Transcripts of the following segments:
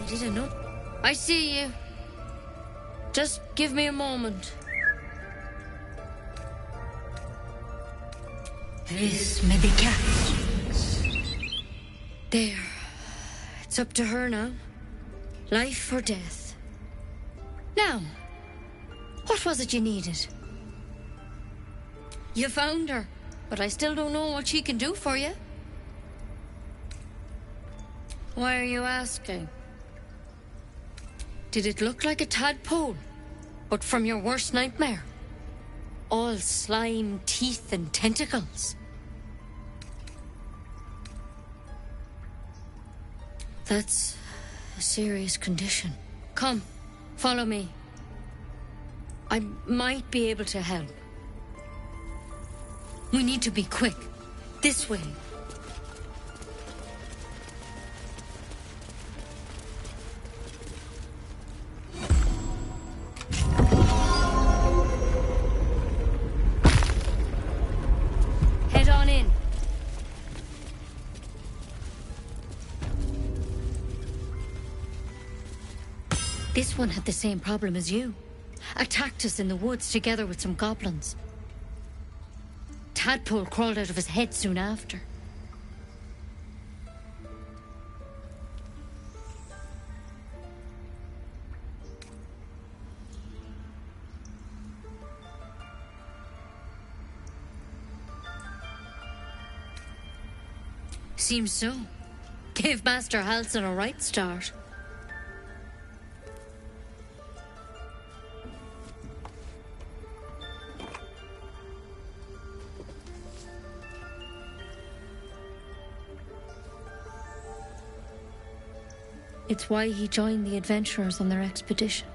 I didn't know. I see you. Just give me a moment. This may be captured. There. It's up to her now. Life or death. Now, what was it you needed? You found her, but I still don't know what she can do for you. Why are you asking? Did it look like a tadpole, but from your worst nightmare? All slime, teeth, and tentacles. That's a serious condition. Come, follow me. I might be able to help. We need to be quick. This way. Head on in. This one had the same problem as you. Attacked us in the woods together with some goblins. Tadpole crawled out of his head soon after. Seems so. Gave Master Halsin a right start. It's why he joined the adventurers on their expedition.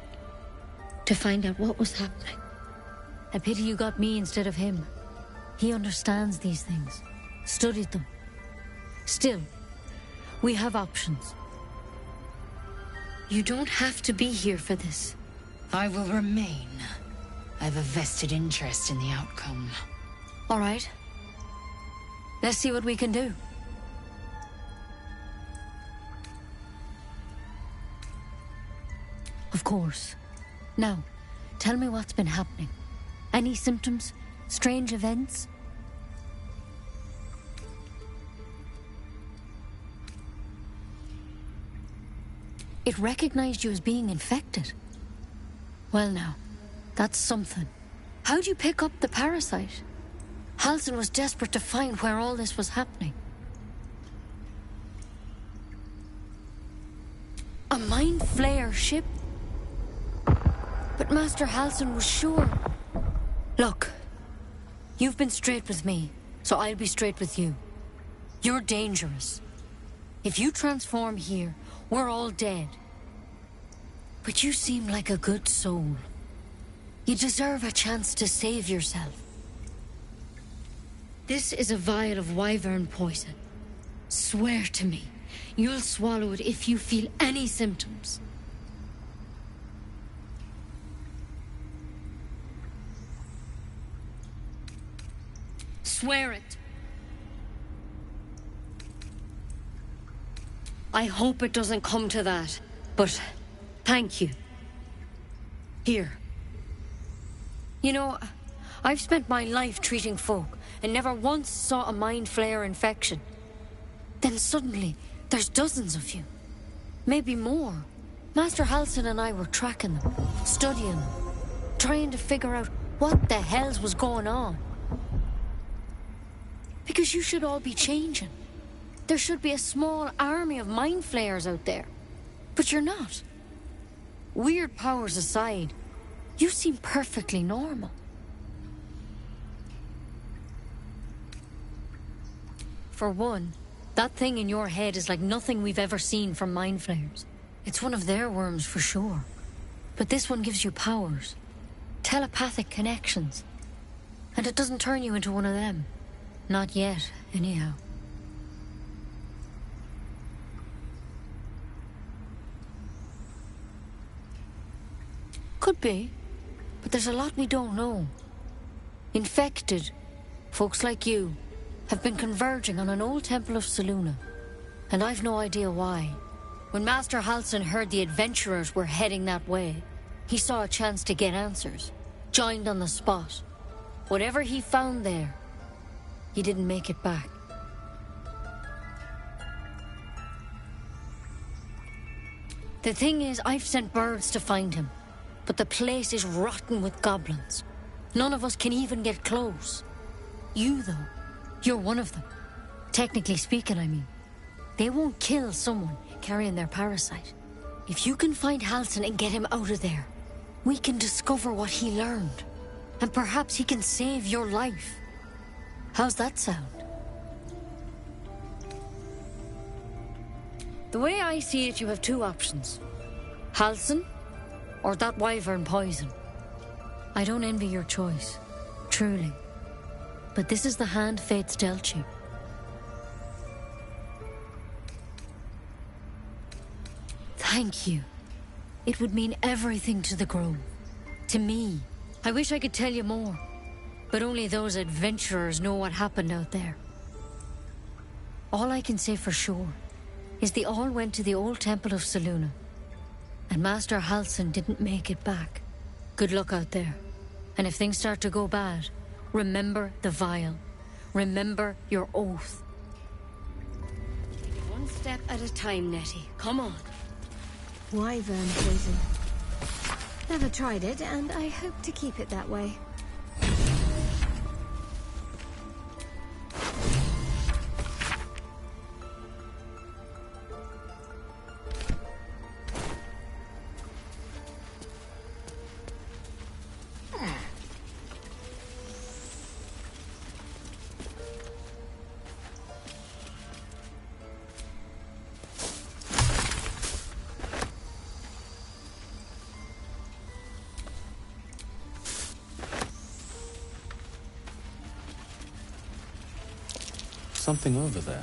To find out what was happening. A pity you got me instead of him. He understands these things. Studied them. Still, we have options. You don't have to be here for this. I will remain. I have a vested interest in the outcome. All right. Let's see what we can do. Of course. Now, tell me what's been happening. Any symptoms? Strange events? It recognized you as being infected. Well now, that's something. How'd you pick up the parasite? Halsin was desperate to find where all this was happening. A mind flare ship? But Master Halsin was sure. Look, you've been straight with me, so I'll be straight with you. You're dangerous. If you transform here, we're all dead. But you seem like a good soul. You deserve a chance to save yourself. This is a vial of wyvern poison. Swear to me, you'll swallow it if you feel any symptoms. Swear it. I hope it doesn't come to that, but thank you. Here. You know, I've spent my life treating folk and never once saw a mind flare infection. Then suddenly, there's dozens of you. Maybe more. Master Halsin and I were tracking them, studying them, trying to figure out what the hells was going on. Because you should all be changing. There should be a small army of mind flayers out there. But you're not. Weird powers aside, you seem perfectly normal. For one, that thing in your head is like nothing we've ever seen from mind flayers. It's one of their worms for sure. But this one gives you powers. Telepathic connections. And it doesn't turn you into one of them. Not yet, anyhow. Could be, but there's a lot we don't know. Infected, folks like you, have been converging on an old temple of Selûne, and I've no idea why. When Master Halsin heard the adventurers were heading that way, he saw a chance to get answers, joined on the spot. Whatever he found there, he didn't make it back. The thing is, I've sent birds to find him, but the place is rotten with goblins. None of us can even get close. You, though, you're one of them. Technically speaking, I mean. They won't kill someone carrying their parasite. If you can find Halsin and get him out of there, we can discover what he learned. And perhaps he can save your life. How's that sound? The way I see it, you have two options. Halsin, or that wyvern poison. I don't envy your choice, truly. But this is the hand fate's dealt you. Thank you. It would mean everything to the Grove. To me. I wish I could tell you more, but only those adventurers know what happened out there. All I can say for sure is they all went to the old temple of Selûne, and Master Halsin didn't make it back. Good luck out there. And if things start to go bad, remember the vial. Remember your oath. Take it one step at a time, Nettie. Come on. Wyvern poison. Never tried it, and I hope to keep it that way. Something over there.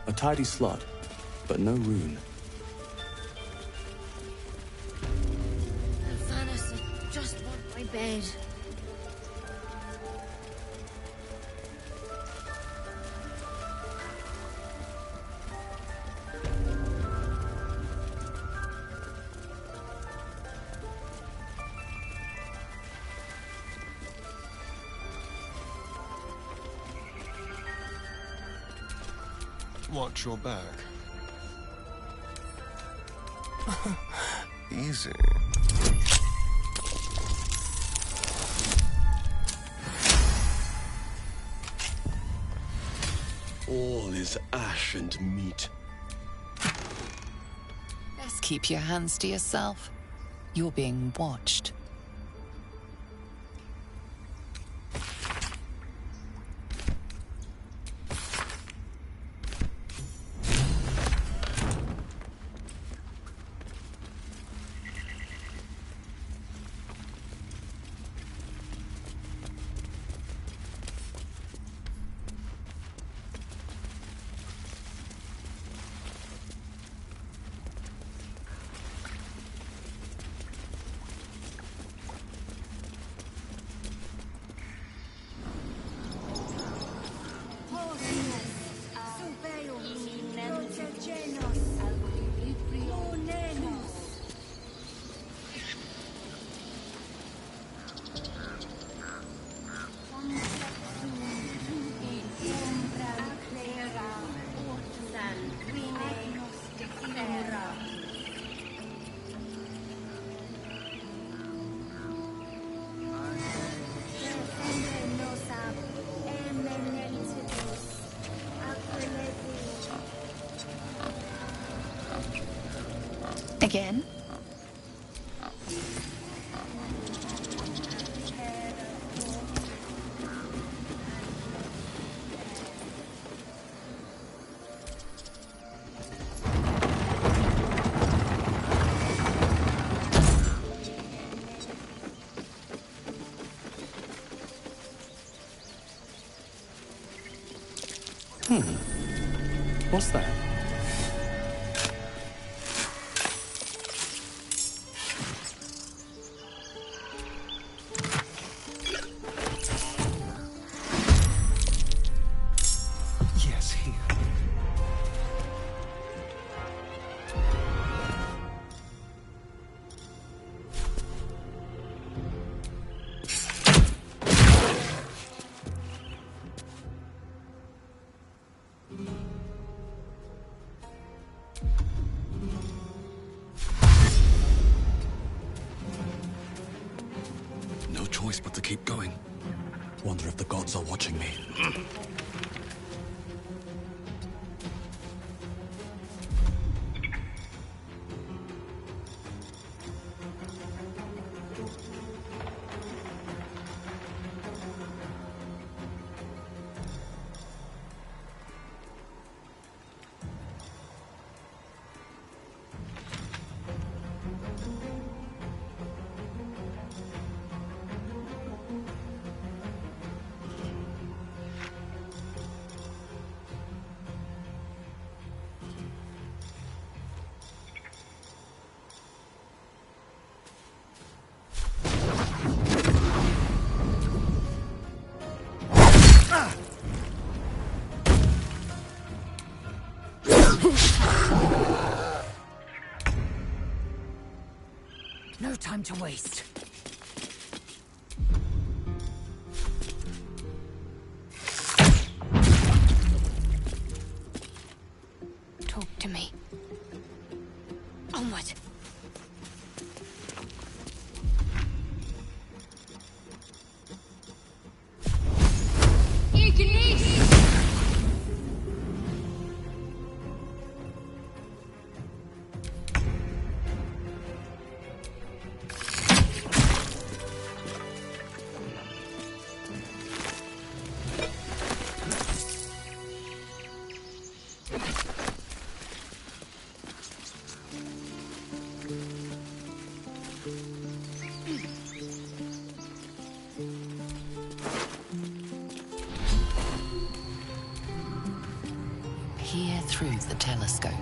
A tidy slot, but no rune. Bed. Watch your back. Easy. All is ash and meat. Best keep your hands to yourself. You're being watched. Again? What's that? Yes, here. No choice but to keep going. Wonder if the gods are watching me. No time to waste. Talk to me. Onward. Peer through the telescope.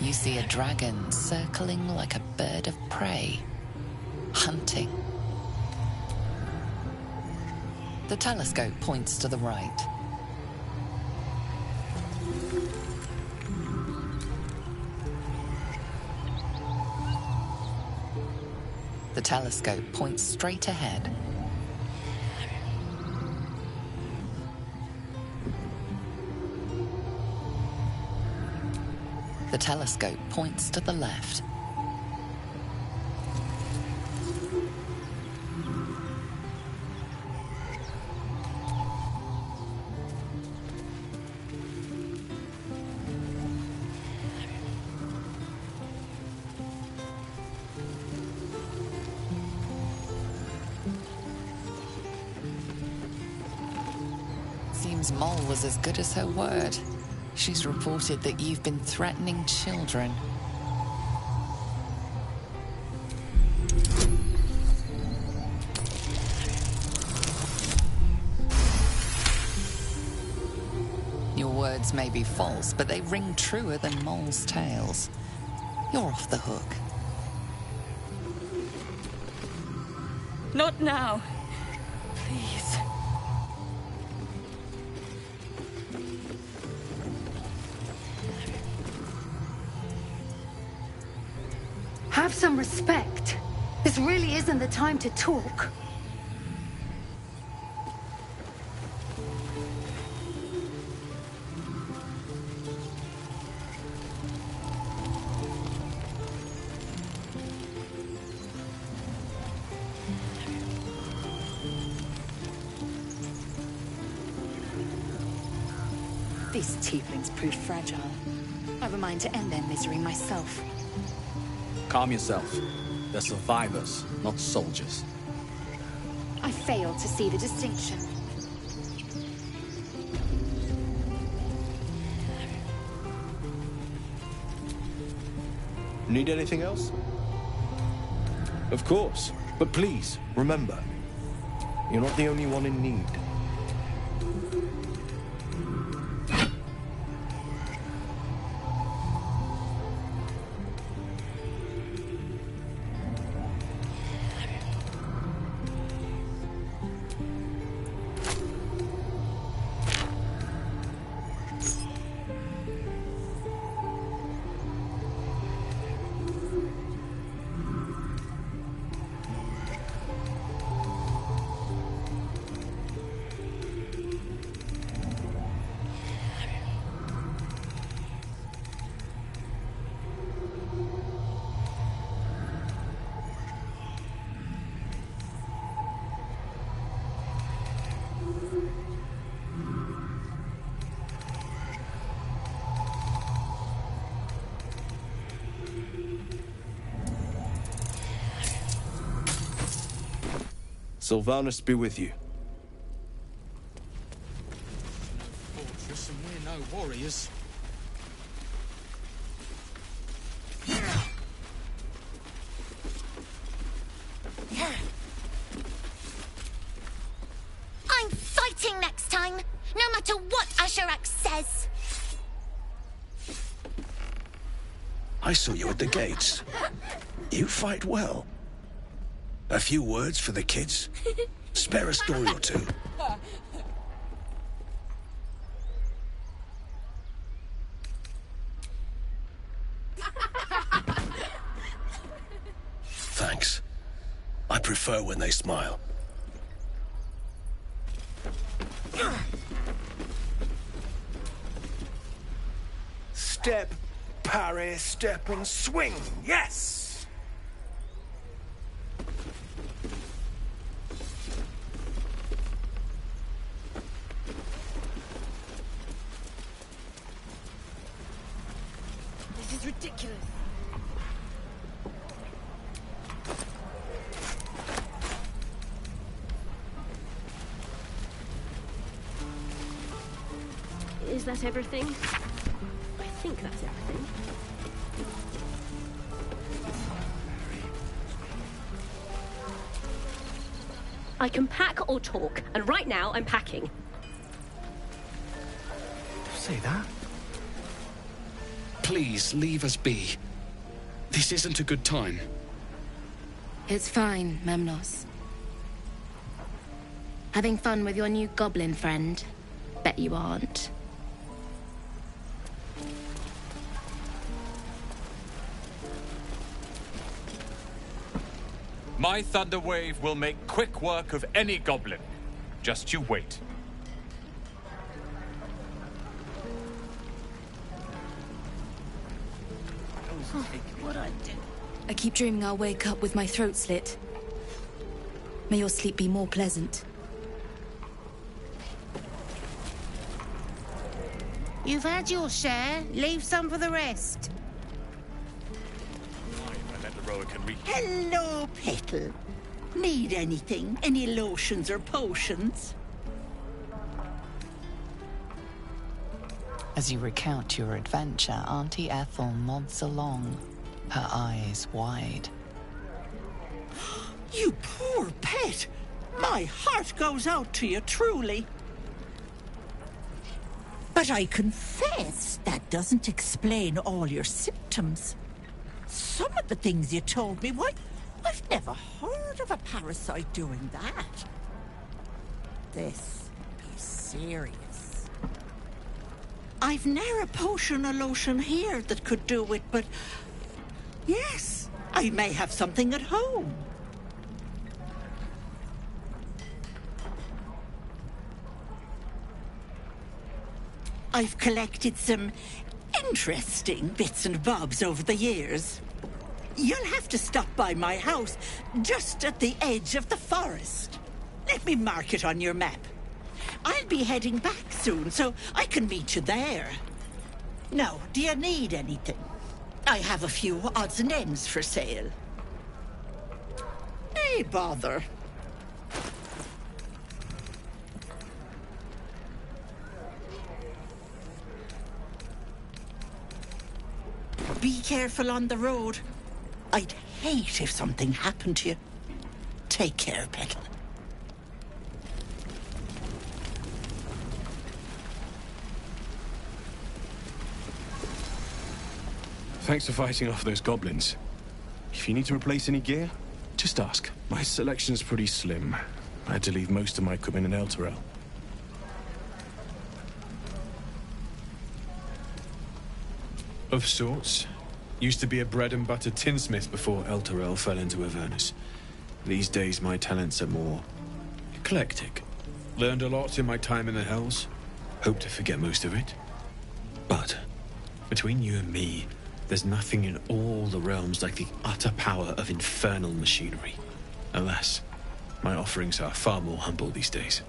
You see a dragon circling like a bird of prey, hunting. The telescope points to the right. The telescope points straight ahead. The telescope points to the left. Seems Mole was as good as her word. She's reported that you've been threatening children. Your words may be false, but they ring truer than Mole's tales. You're off the hook. Not now. Please. Have some respect. This really isn't the time to talk. These tieflings prove fragile. I've a mind to end their misery myself. Calm yourself. They're survivors, not soldiers. I fail to see the distinction. Need anything else? Of course. But please, remember, you're not the only one in need. Sylvanus be with you. Fortress, and we're no warriors. I'm fighting next time, no matter what Asherak says. I saw you at the gates. You fight well. A few words for the kids? Spare a story or two. Thanks. I prefer when they smile. Step, parry, step and swing. Yes! This is ridiculous. Is that everything? I think that's everything. I can pack or talk, and right now I'm packing. Say that? Please, leave us be. This isn't a good time. It's fine, Memnos. Having fun with your new goblin friend? Bet you aren't. My thunder wave will make quick work of any goblin. Just you wait. What I do? I keep dreaming I'll wake up with my throat slit. May your sleep be more pleasant. You've had your share. Leave some for the rest. Hello, Petal. Need anything? Any lotions or potions? As you recount your adventure, Auntie Ethel nods along, her eyes wide. You poor pet! My heart goes out to you, truly. But I confess that doesn't explain all your symptoms. Some of the things you told me, why, I've never heard of a parasite doing that. This is serious. I've ne'er a potion or lotion here that could do it, but yes, I may have something at home. I've collected some interesting bits and bobs over the years. You'll have to stop by my house, just at the edge of the forest. Let me mark it on your map. I'll be heading back soon, so I can meet you there. Now, do you need anything? I have a few odds and ends for sale. Hey, bother. Be careful on the road. I'd hate if something happened to you. Take care, Petal. Thanks for fighting off those goblins. If you need to replace any gear, just ask. My selection's pretty slim. I had to leave most of my equipment in Elturel. Of sorts. Used to be a bread-and-butter tinsmith before Elturel fell into Avernus. These days, my talents are more eclectic. Learned a lot in my time in the Hells. Hope to forget most of it. But, between you and me, there's nothing in all the realms like the utter power of infernal machinery. Alas, my offerings are far more humble these days.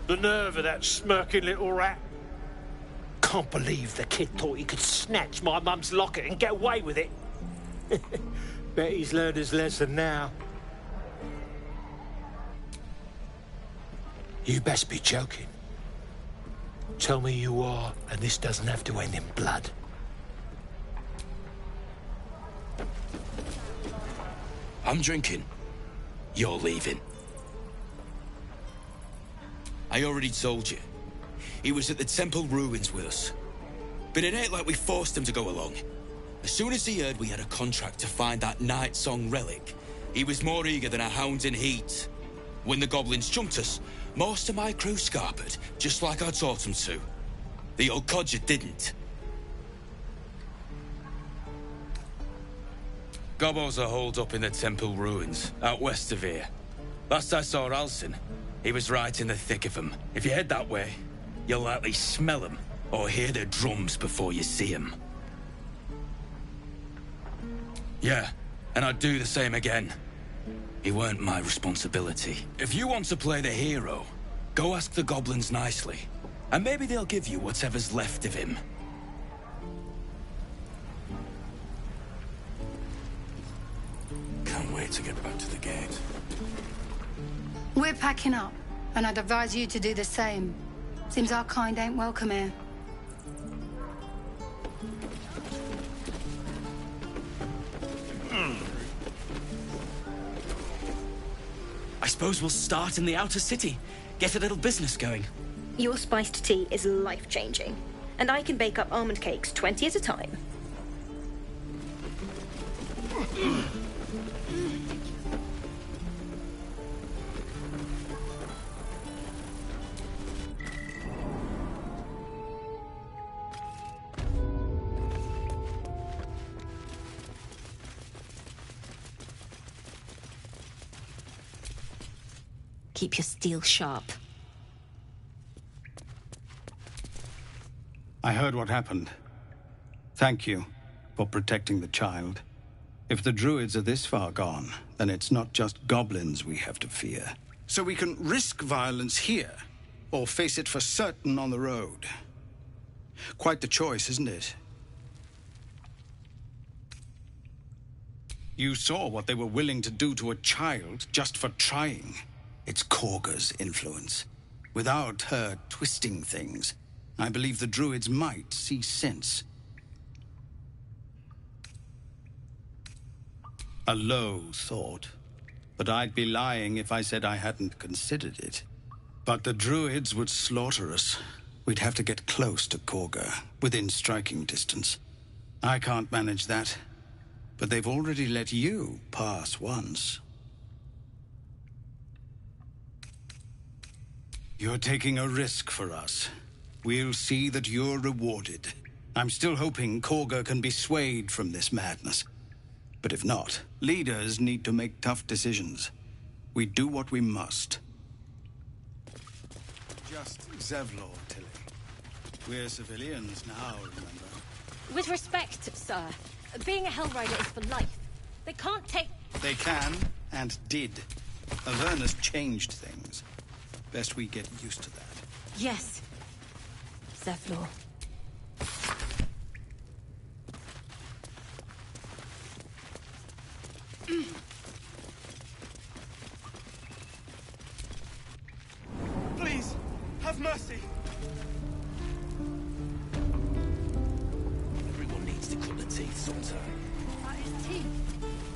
The nerve of that smirking little rat. Can't believe the kid thought he could snatch my mum's locket and get away with it. Bet he's learned his lesson now. You best be joking. Tell me you are, and this doesn't have to end in blood. I'm drinking. You're leaving. I already told you. He was at the temple ruins with us. But it ain't like we forced him to go along. As soon as he heard we had a contract to find that Night Song relic, he was more eager than a hound in heat. When the goblins jumped us, most of my crew scarpered, just like I taught them to. The old codger didn't. Gobbo's are holed up in the temple ruins, out west of here. Last I saw Alcin, he was right in the thick of them. If you head that way, you'll likely smell them, or hear their drums before you see them. Yeah, and I'd do the same again. He weren't my responsibility. If you want to play the hero, go ask the goblins nicely, and maybe they'll give you whatever's left of him. Can't wait to get back to the gate. We're packing up, and I'd advise you to do the same. Seems our kind ain't welcome here. I suppose we'll start in the outer city. Get a little business going. Your spiced tea is life-changing, and I can bake up almond cakes 20 at a time. Keep your steel sharp. I heard what happened. Thank you for protecting the child. If the druids are this far gone, then it's not just goblins we have to fear. So we can risk violence here, or face it for certain on the road. Quite the choice, isn't it? You saw what they were willing to do to a child just for trying. It's Korga's influence. Without her twisting things, I believe the druids might see sense. A low thought. But I'd be lying if I said I hadn't considered it. But the druids would slaughter us. We'd have to get close to Korga, within striking distance. I can't manage that. But they've already let you pass once. You're taking a risk for us. We'll see that you're rewarded. I'm still hoping Korga can be swayed from this madness. But if not, leaders need to make tough decisions. We do what we must. Just Zevlor, Tilly. We're civilians now, remember? With respect, sir, being a Hellrider is for life. They can't take... They can, and did. Avernus changed things. Best we get used to that. Yes. Zevlor. Please, have mercy. Everyone needs to cut the teeth sometime. Cut his teeth.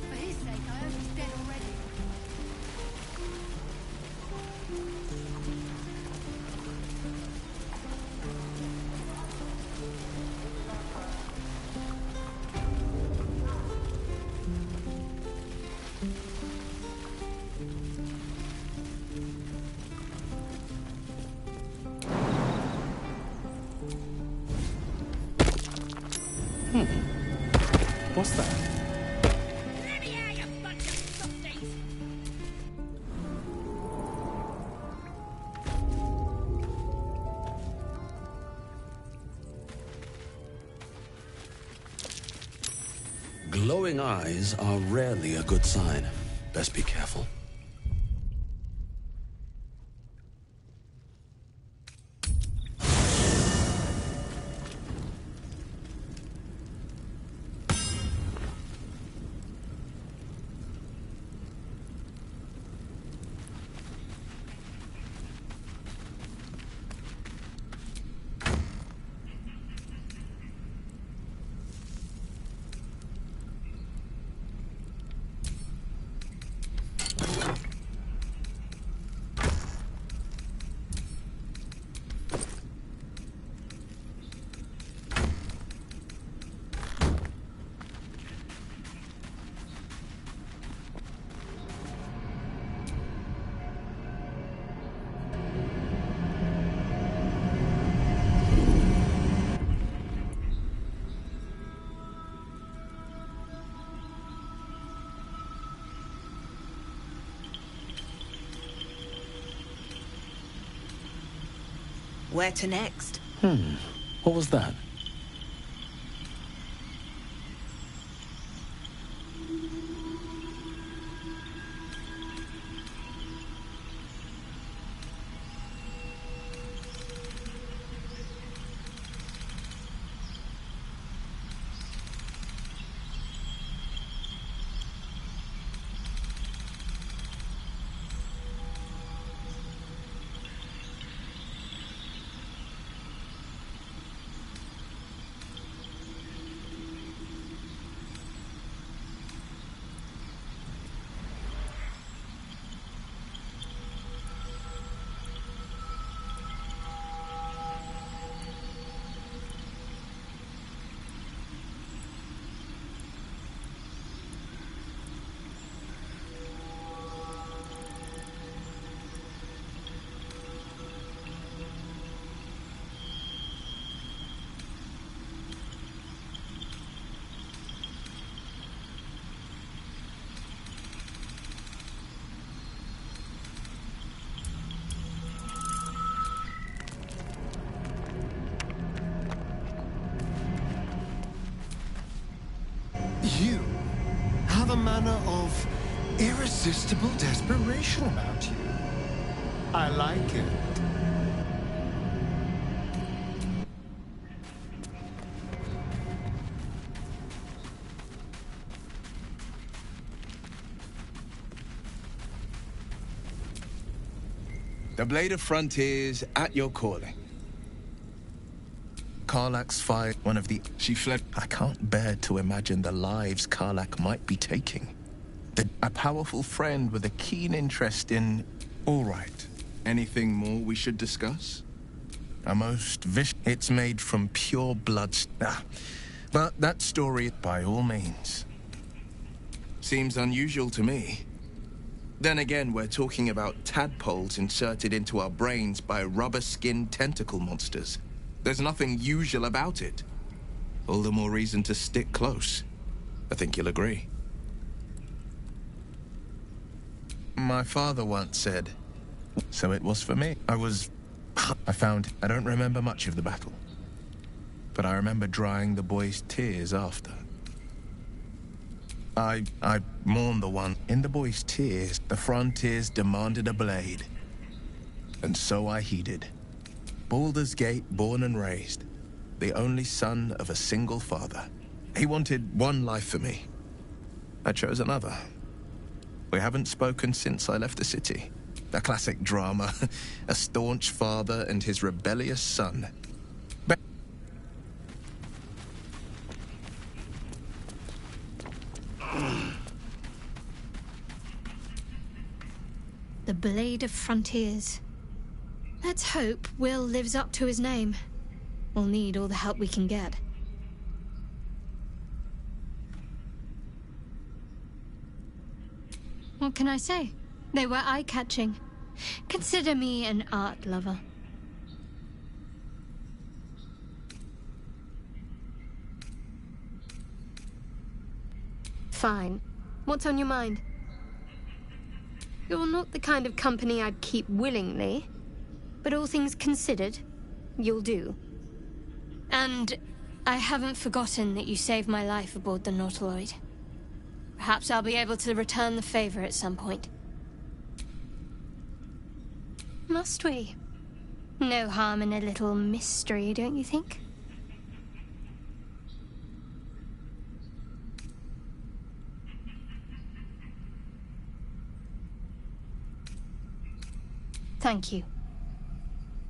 For his sake, I hope he's dead already. What's that? Glowing eyes are rarely a good sign. Best be careful. Where to next? What was that? You have a manner of irresistible desperation about you. I like it. The Blade of Frontiers at your calling. Karlach's fired one of the... She fled. I can't bear to imagine the lives Karlach might be taking. A powerful friend with a keen interest in... All right. Anything more we should discuss? A most vicious... It's made from pure blood... But that story, by all means, seems unusual to me. Then again, we're talking about tadpoles inserted into our brains by rubber-skinned tentacle monsters. There's nothing usual about it. All the more reason to stick close. I think you'll agree. My father once said, so it was for me. I don't remember much of the battle. But I remember drying the boy's tears after. I mourned the one. In the boy's tears, the frontiers demanded a blade. And so I heeded. Baldur's Gate, born and raised. The only son of a single father. He wanted one life for me. I chose another. We haven't spoken since I left the city. A classic drama. A staunch father and his rebellious son. The Blade of Frontiers. Let's hope Will lives up to his name. We'll need all the help we can get. What can I say? They were eye-catching. Consider me an art lover. Fine. What's on your mind? You're not the kind of company I'd keep willingly, but all things considered, you'll do. And I haven't forgotten that you saved my life aboard the Nautiloid. Perhaps I'll be able to return the favor at some point. Must we? No harm in a little mystery, don't you think? Thank you.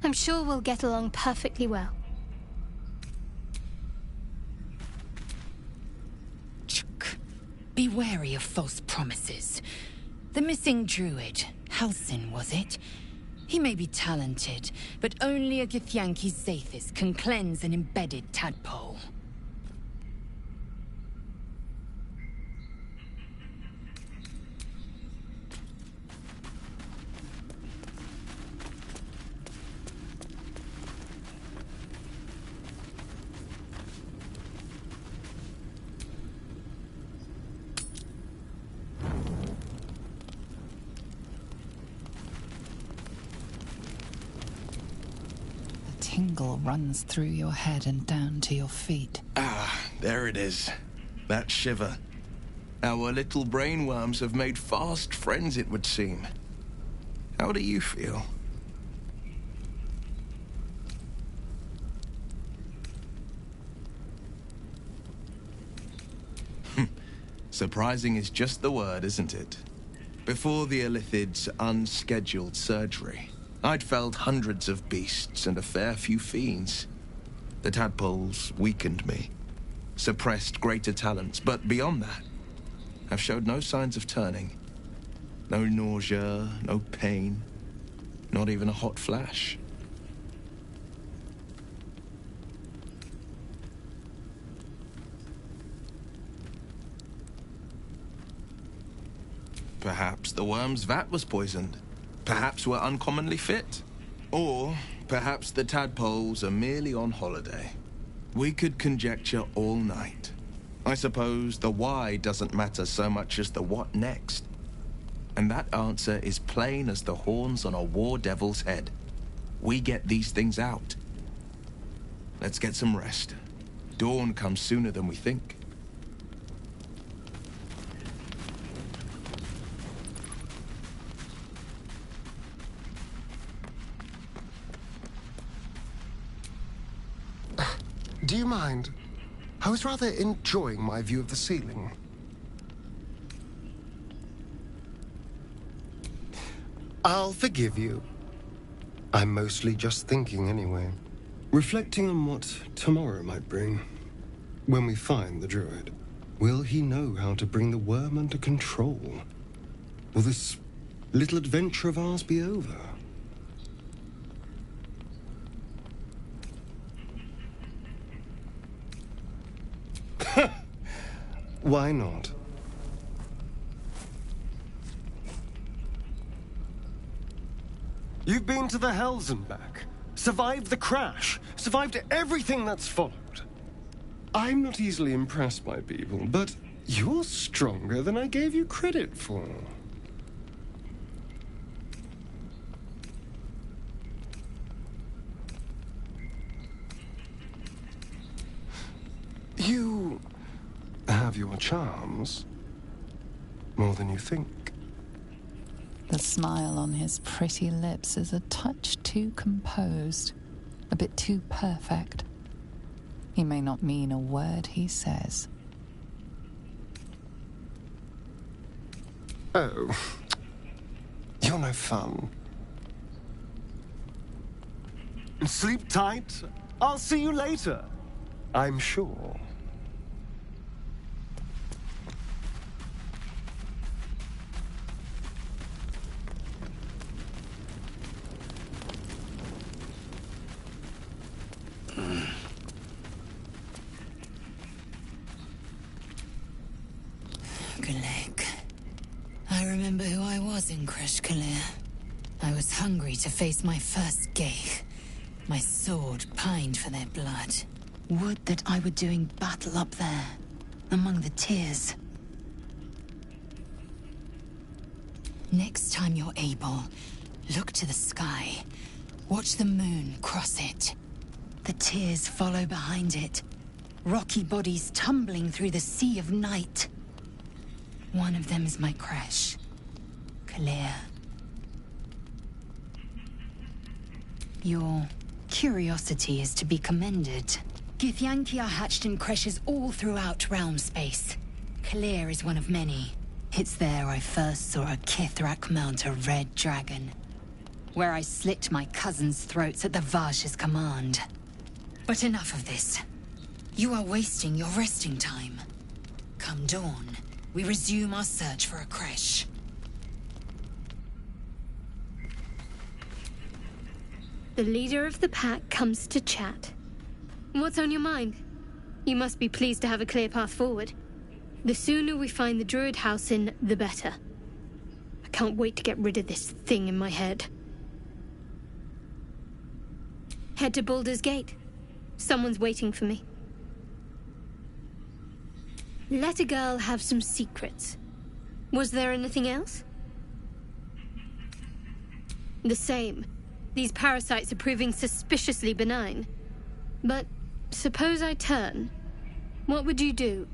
I'm sure we'll get along perfectly well. Chuck, be wary of false promises. The missing druid, Halsin, was it? He may be talented, but only a Githyanki Zathis can cleanse an embedded tadpole. Tingle runs through your head and down to your feet. Ah, there it is. That shiver. Our little brainworms have made fast friends, it would seem. How do you feel? Surprising is just the word, isn't it? Before the Illithid's unscheduled surgery, I'd felled hundreds of beasts and a fair few fiends. The tadpoles weakened me, suppressed greater talents, but beyond that, I've showed no signs of turning. No nausea, no pain, not even a hot flash. Perhaps the worm's vat was poisoned. Perhaps we're uncommonly fit. Or perhaps the tadpoles are merely on holiday. We could conjecture all night. I suppose the why doesn't matter so much as the what next. And that answer is plain as the horns on a war devil's head. We get these things out. Let's get some rest. Dawn comes sooner than we think. Do you mind? I was rather enjoying my view of the ceiling. I'll forgive you. I'm mostly just thinking anyway. Reflecting on what tomorrow might bring. When we find the druid, will he know how to bring the worm under control? Will this little adventure of ours be over? Why not? You've been to the Hells and back, survived the crash, survived everything that's followed. I'm not easily impressed by people, but you're stronger than I gave you credit for. You have your charms, more than you think. The smile on his pretty lips is a touch too composed, a bit too perfect. He may not mean a word he says. Oh, you're no fun. Sleep tight. I'll see you later, I'm sure. Galek. I remember who I was in Kresh Kalir. I was hungry to face my first Geich. My sword pined for their blood. Would that I were doing battle up there, among the tears. Next time you're able, look to the sky. Watch the moon cross it. The tears follow behind it. Rocky bodies tumbling through the sea of night. One of them is my Kresh. Kalir. Your curiosity is to be commended. Githyanki are hatched in Kreshes all throughout realm space. Kalir is one of many. It's there I first saw a Kithrak mount a red dragon. Where I slit my cousins' throats at the Vash's command. But enough of this. You are wasting your resting time. Come dawn, we resume our search for a Kresh. The leader of the pack comes to chat. What's on your mind? You must be pleased to have a clear path forward. The sooner we find the Druid house in, the better. I can't wait to get rid of this thing in my head. Head to Baldur's Gate. Someone's waiting for me. Let a girl have some secrets. Was there anything else? The same. These parasites are proving suspiciously benign. But suppose I turn. What would you do?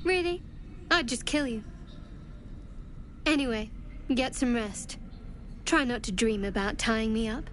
Really? I'd just kill you. Anyway, get some rest. Try not to dream about tying me up.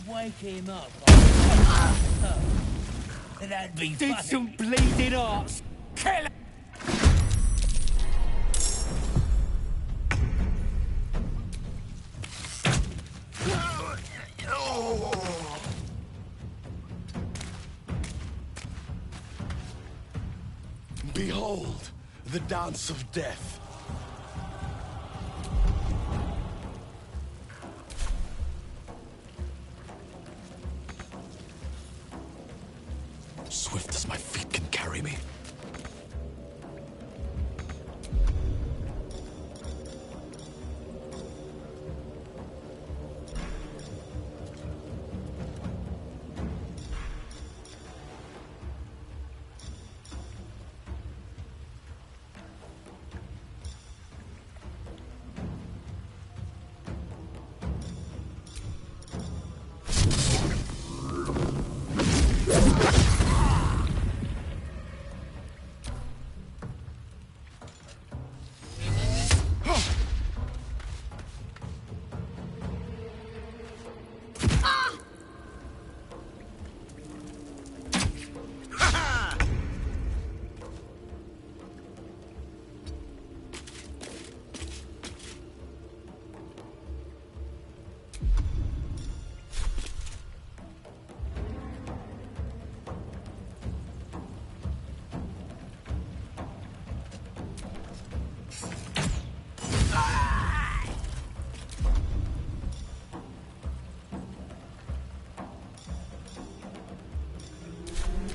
Wake him up. That'd be funny. Did some bleeding arts. Kill him. Behold, the dance of death. Swift as my feet can carry me.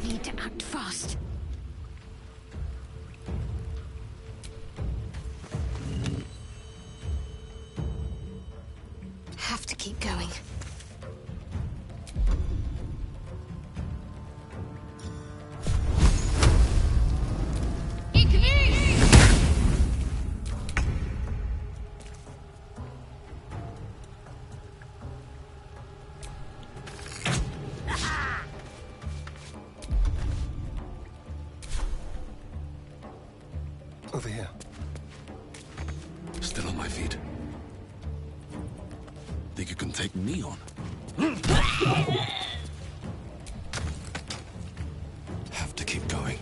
Need to act fast. Have to keep going. Over here. Still on my feet. Think you can take me on? Have to keep going.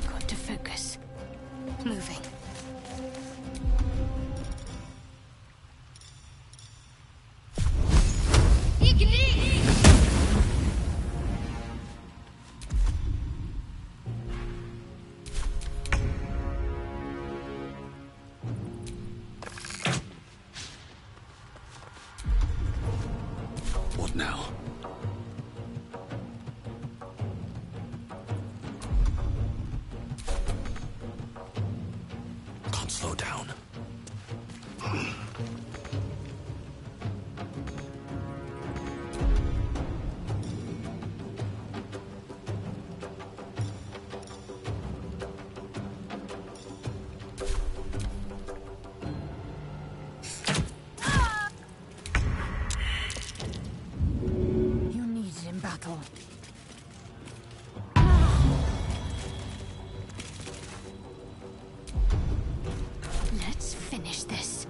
Got to focus. Moving. What now? Can't slow down. You're needed in battle. Let's finish this.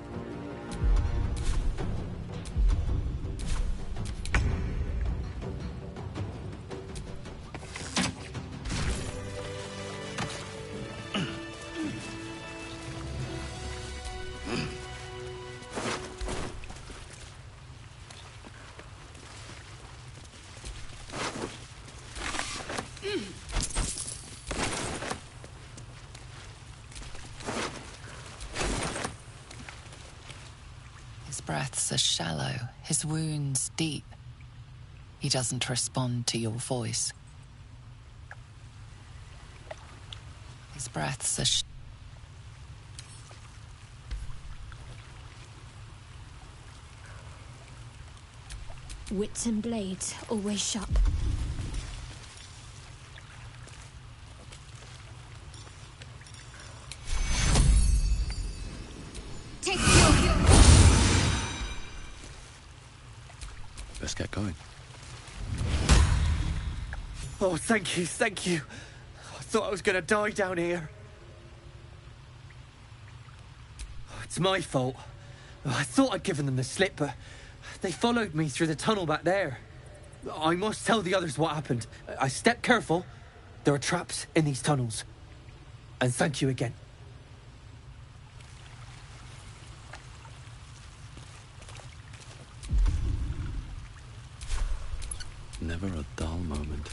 His breaths are shallow, his wounds deep. He doesn't respond to your voice. His breaths are Wits and blades, always sharp. Take your... Let's get going. Oh, thank you, thank you. I thought I was gonna die down here. Oh, it's my fault. I thought I'd given them the slip, but they followed me through the tunnel back there. I must tell the others what happened. I stepped careful. There are traps in these tunnels. And thank you again. Never a dull moment.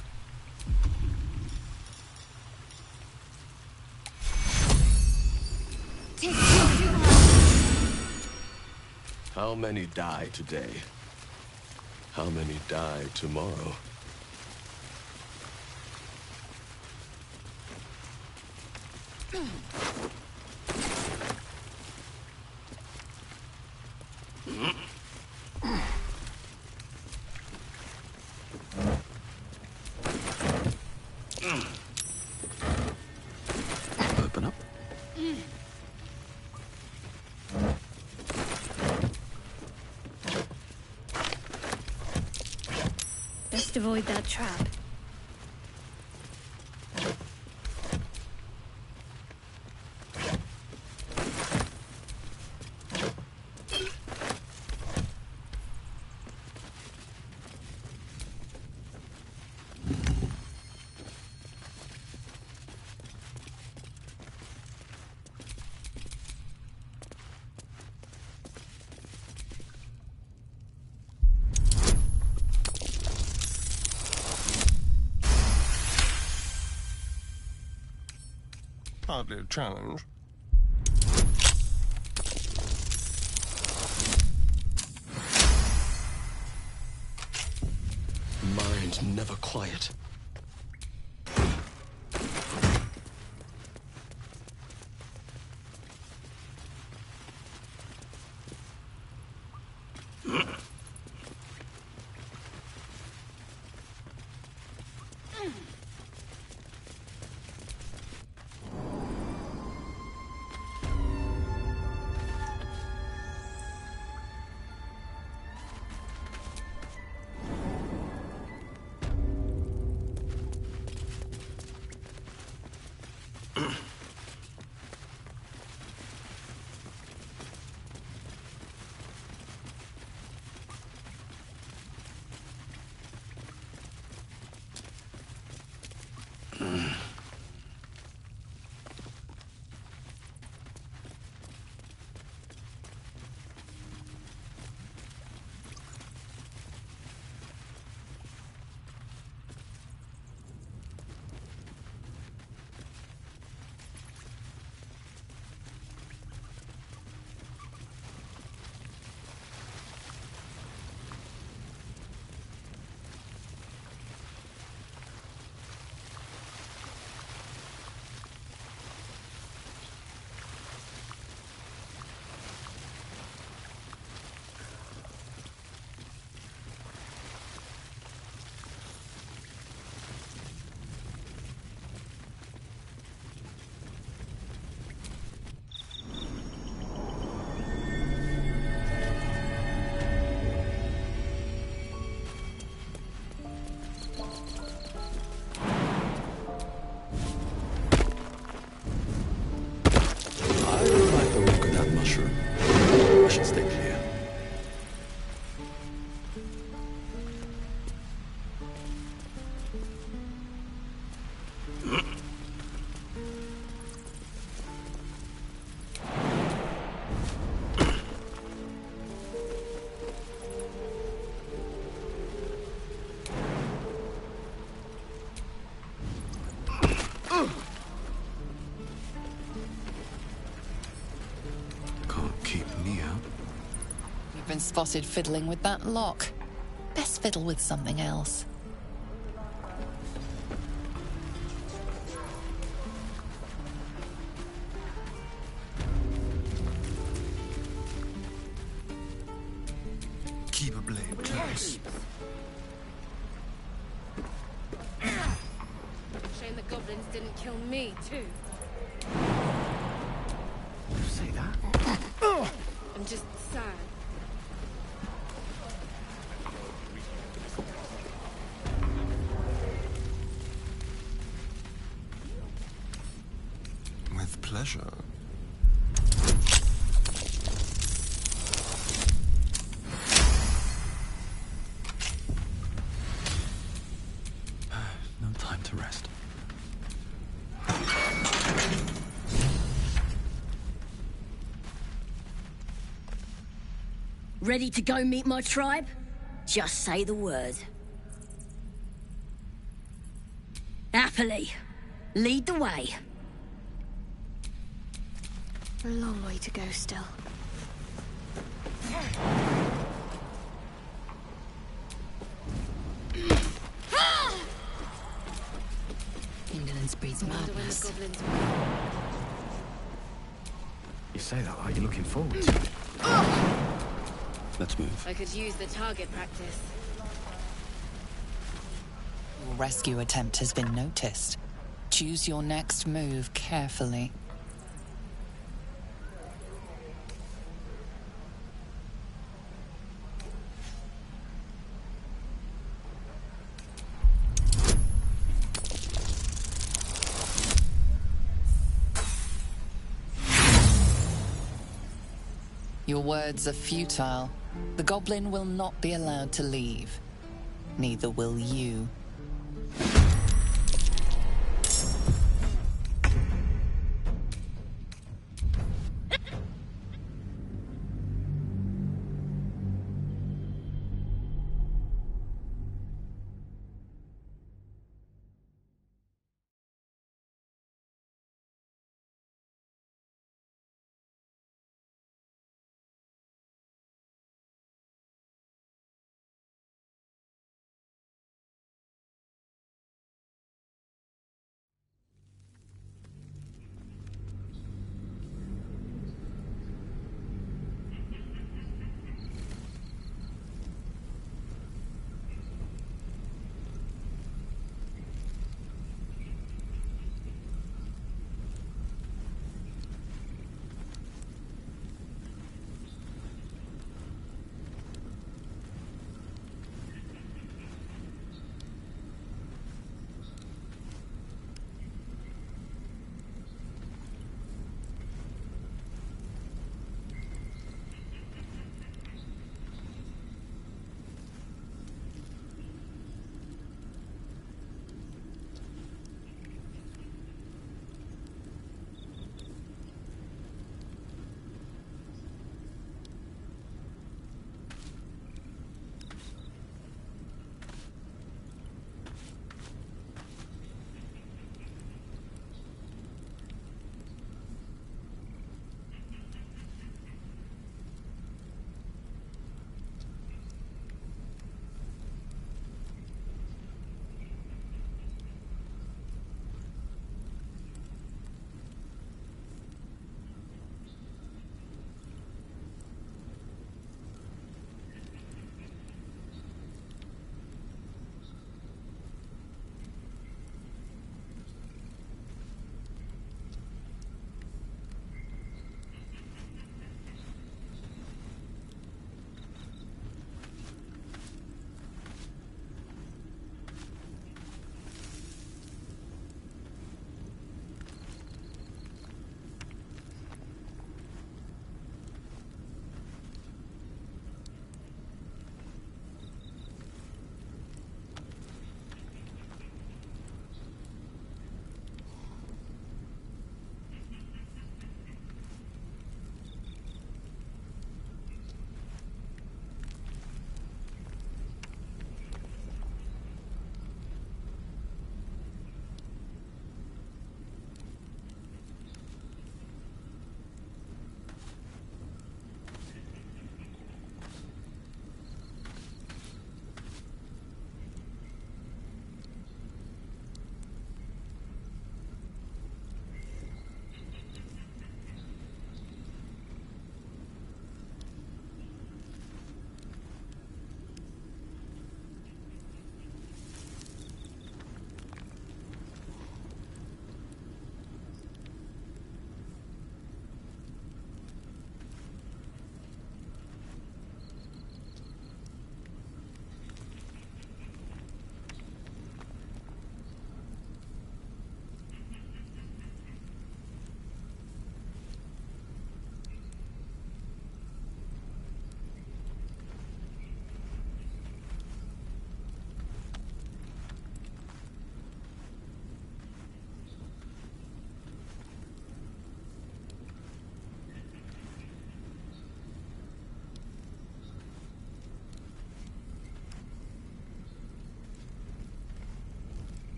How many die today? How many die tomorrow? Open up. Best avoid that trap. Hardly a challenge. Mind never quiet. Been spotted fiddling with that lock. Best fiddle with something else. Keep a blade close. Shame the goblins didn't kill me, too. You say that? I'm just sad. Ready to go meet my tribe? Just say the word. Happily. Lead the way. A long way to go still. Indolence breeds madness. You say that like you're looking forward to it. Let's move. I could use the target practice. Your rescue attempt has been noticed. Choose your next move carefully. Your words are futile. The goblin will not be allowed to leave. Neither will you.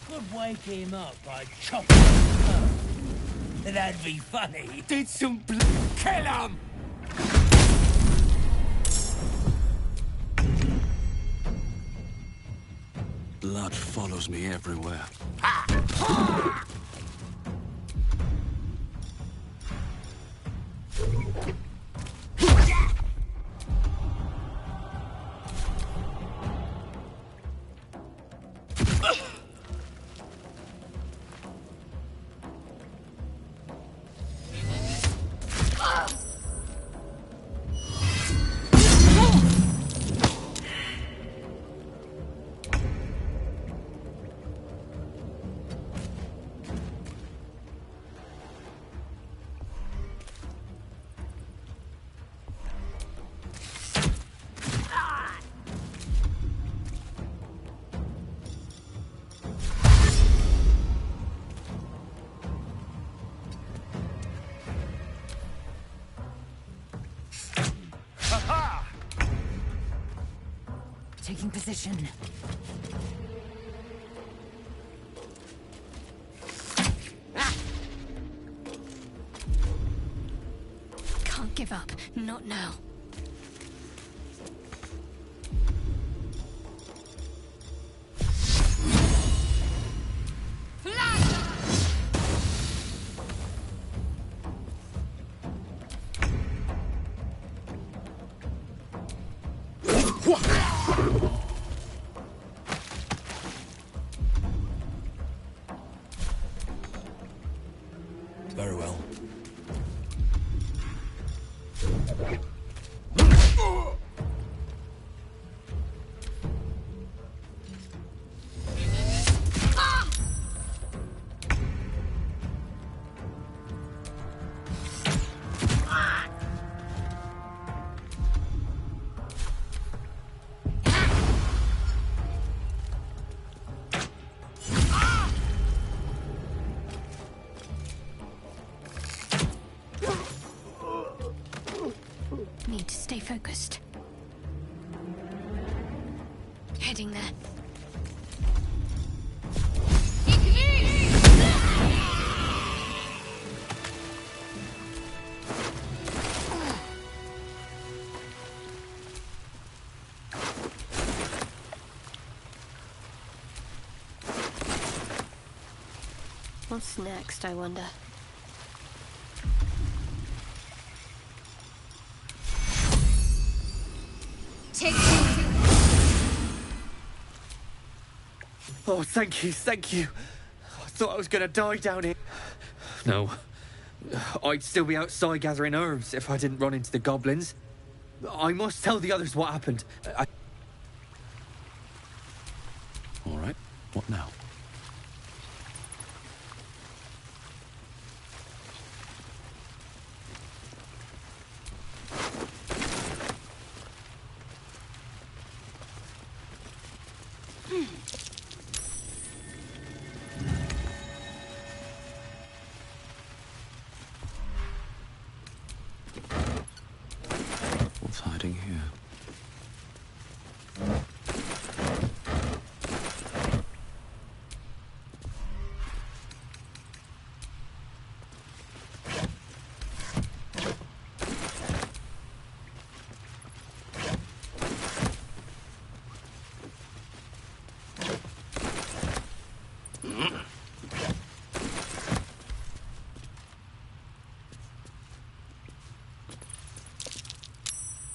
Could wake him up by chopping him up. That'd be funny. Did some kill him! Blood follows me everywhere. Taking position. Can't give up. Not now. Very well. Need to stay focused. Heading there. What's next, I wonder? Oh, thank you, thank you. I thought I was gonna die down here. No. I'd still be outside gathering herbs if I didn't run into the goblins. I must tell the others what happened. All right, what now? What's hiding here?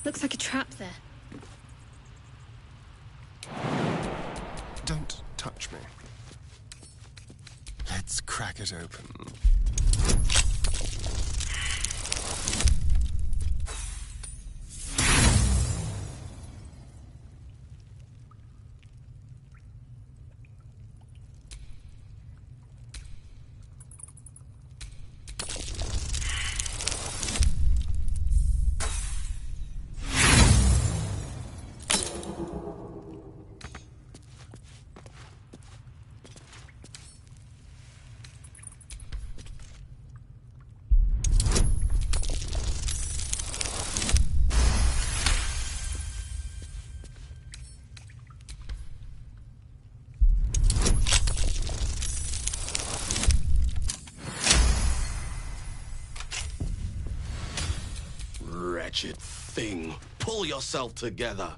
Looks like a trap there. Don't touch me. Let's crack it open. wretched thing. Pull yourself together.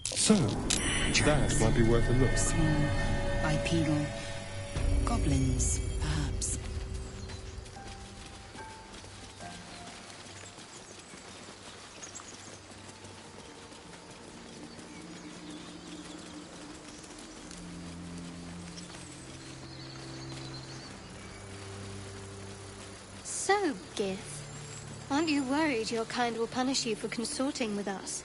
So, that might be worth a look. Small, bipedal, goblins, perhaps. So, Gith, aren't you worried your kind will punish you for consorting with us?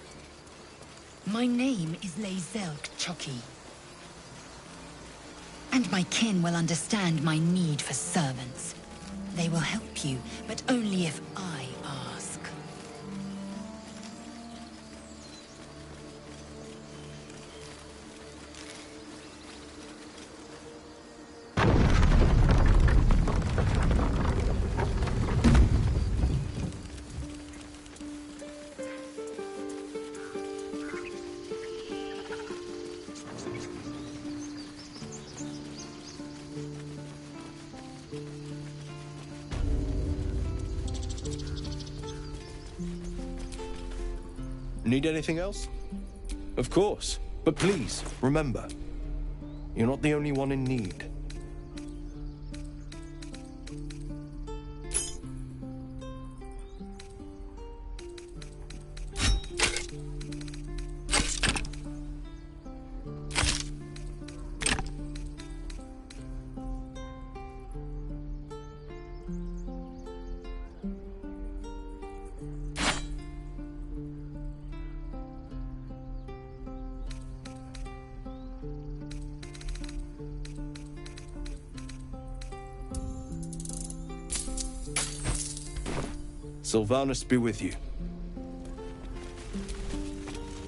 My name is Lae'zel Choki. And my kin will understand my need for servants. They will help you, but only if I ask. Need anything else? Of course. But please, remember, you're not the only one in need. Sylvanus be with you.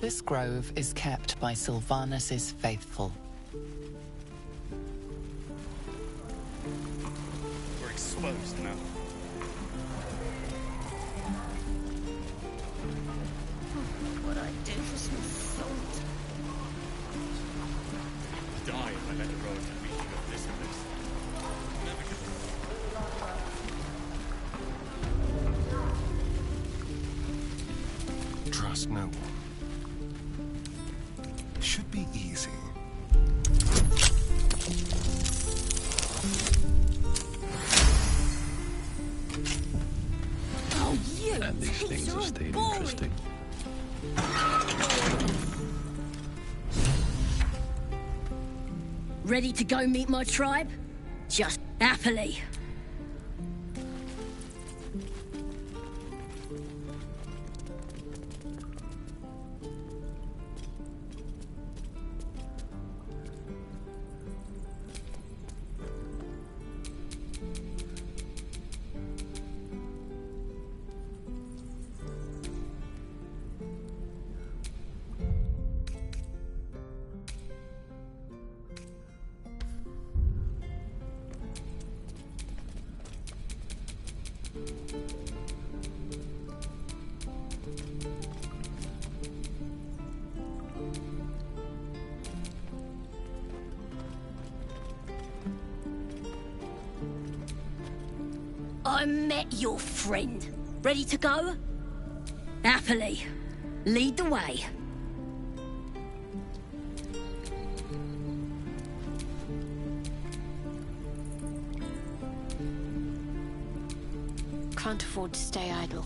This grove is kept by Sylvanus's faithful. We're exposed now. What I do for some salt. Die if I let the road lead you up this place. Trust no one. Should be easy. Oh, you! And these things have stayed interesting. Ready to go meet my tribe? Just happily. I met your friend. Ready to go? Happily. Lead the way. Can't afford to stay idle.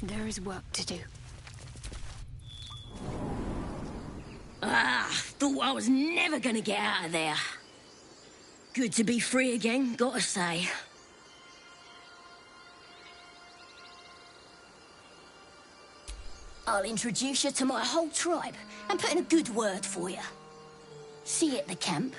There is work to do. Ah, thought I was never gonna get out of there. Good to be free again, gotta say. I'll introduce you to my whole tribe and put in a good word for you. See you at the camp.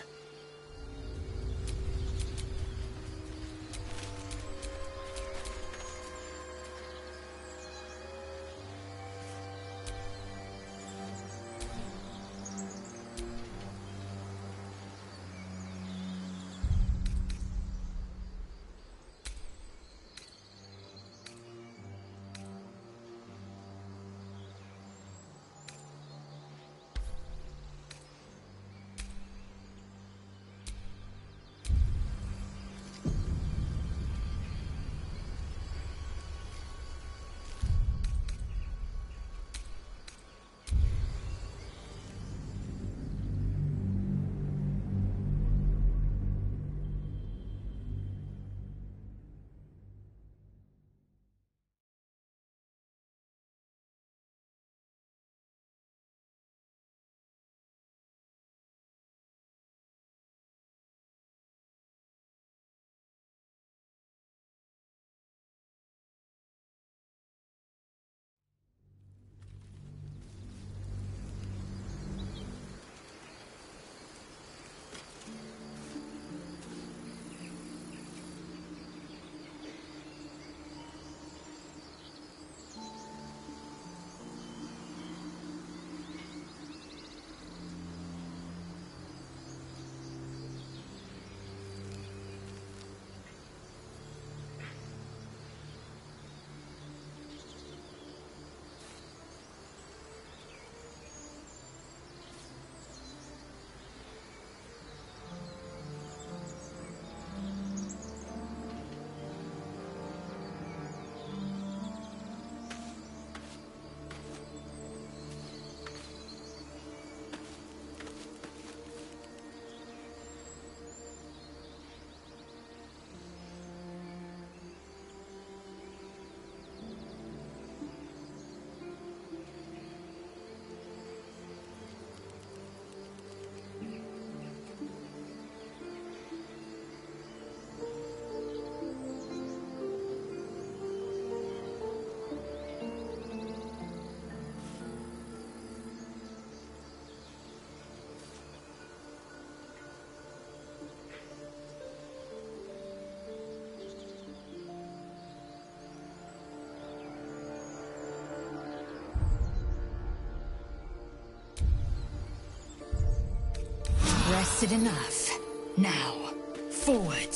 Rested enough. Now, forward.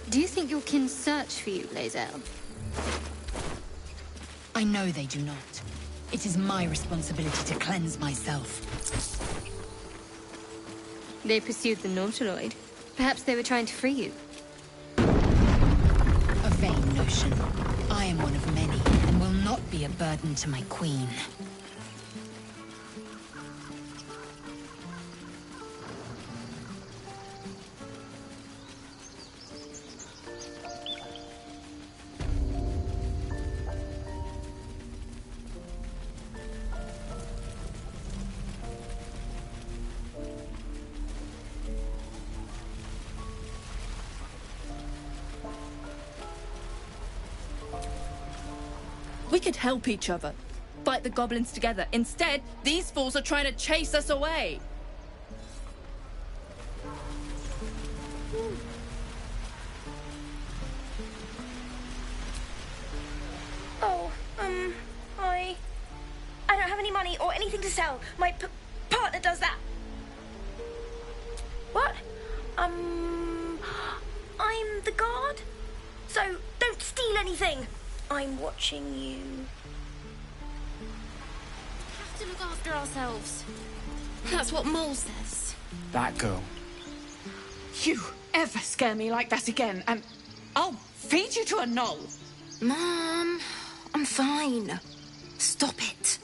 Do you think your kin search for you, Lae'zel? I know they do not. It is my responsibility to cleanse myself. They pursued the Nautiloid. Perhaps they were trying to free you. A vain notion. I am one of many, and will not be a burden to my queen. We could help each other. Fight the goblins together. Instead, these fools are trying to chase us away. Oh, I don't have any money or anything to sell. My partner does that. What? I'm the guard. So don't steal anything. I'm watching you. We have to look after ourselves. That's what Mole says. That girl. You ever scare me like that again, and I'll feed you to a knoll. Mom, I'm fine. Stop it.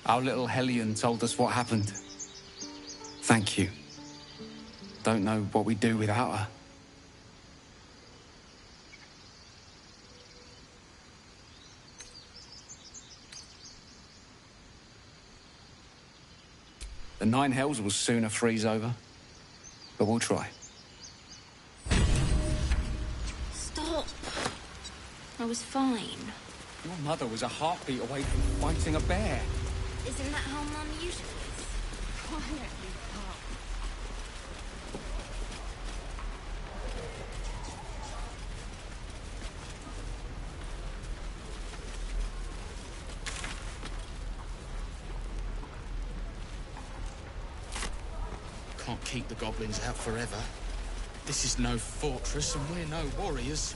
Our little hellion told us what happened. Thank you. Don't know what we'd do without her. The Nine Hells will sooner freeze over, but we'll try. Stop. I was fine. Your mother was a heartbeat away from fighting a bear. Isn't that how Mum usually is? Quietly, Can't keep the goblins out forever. This is no fortress, and we're no warriors.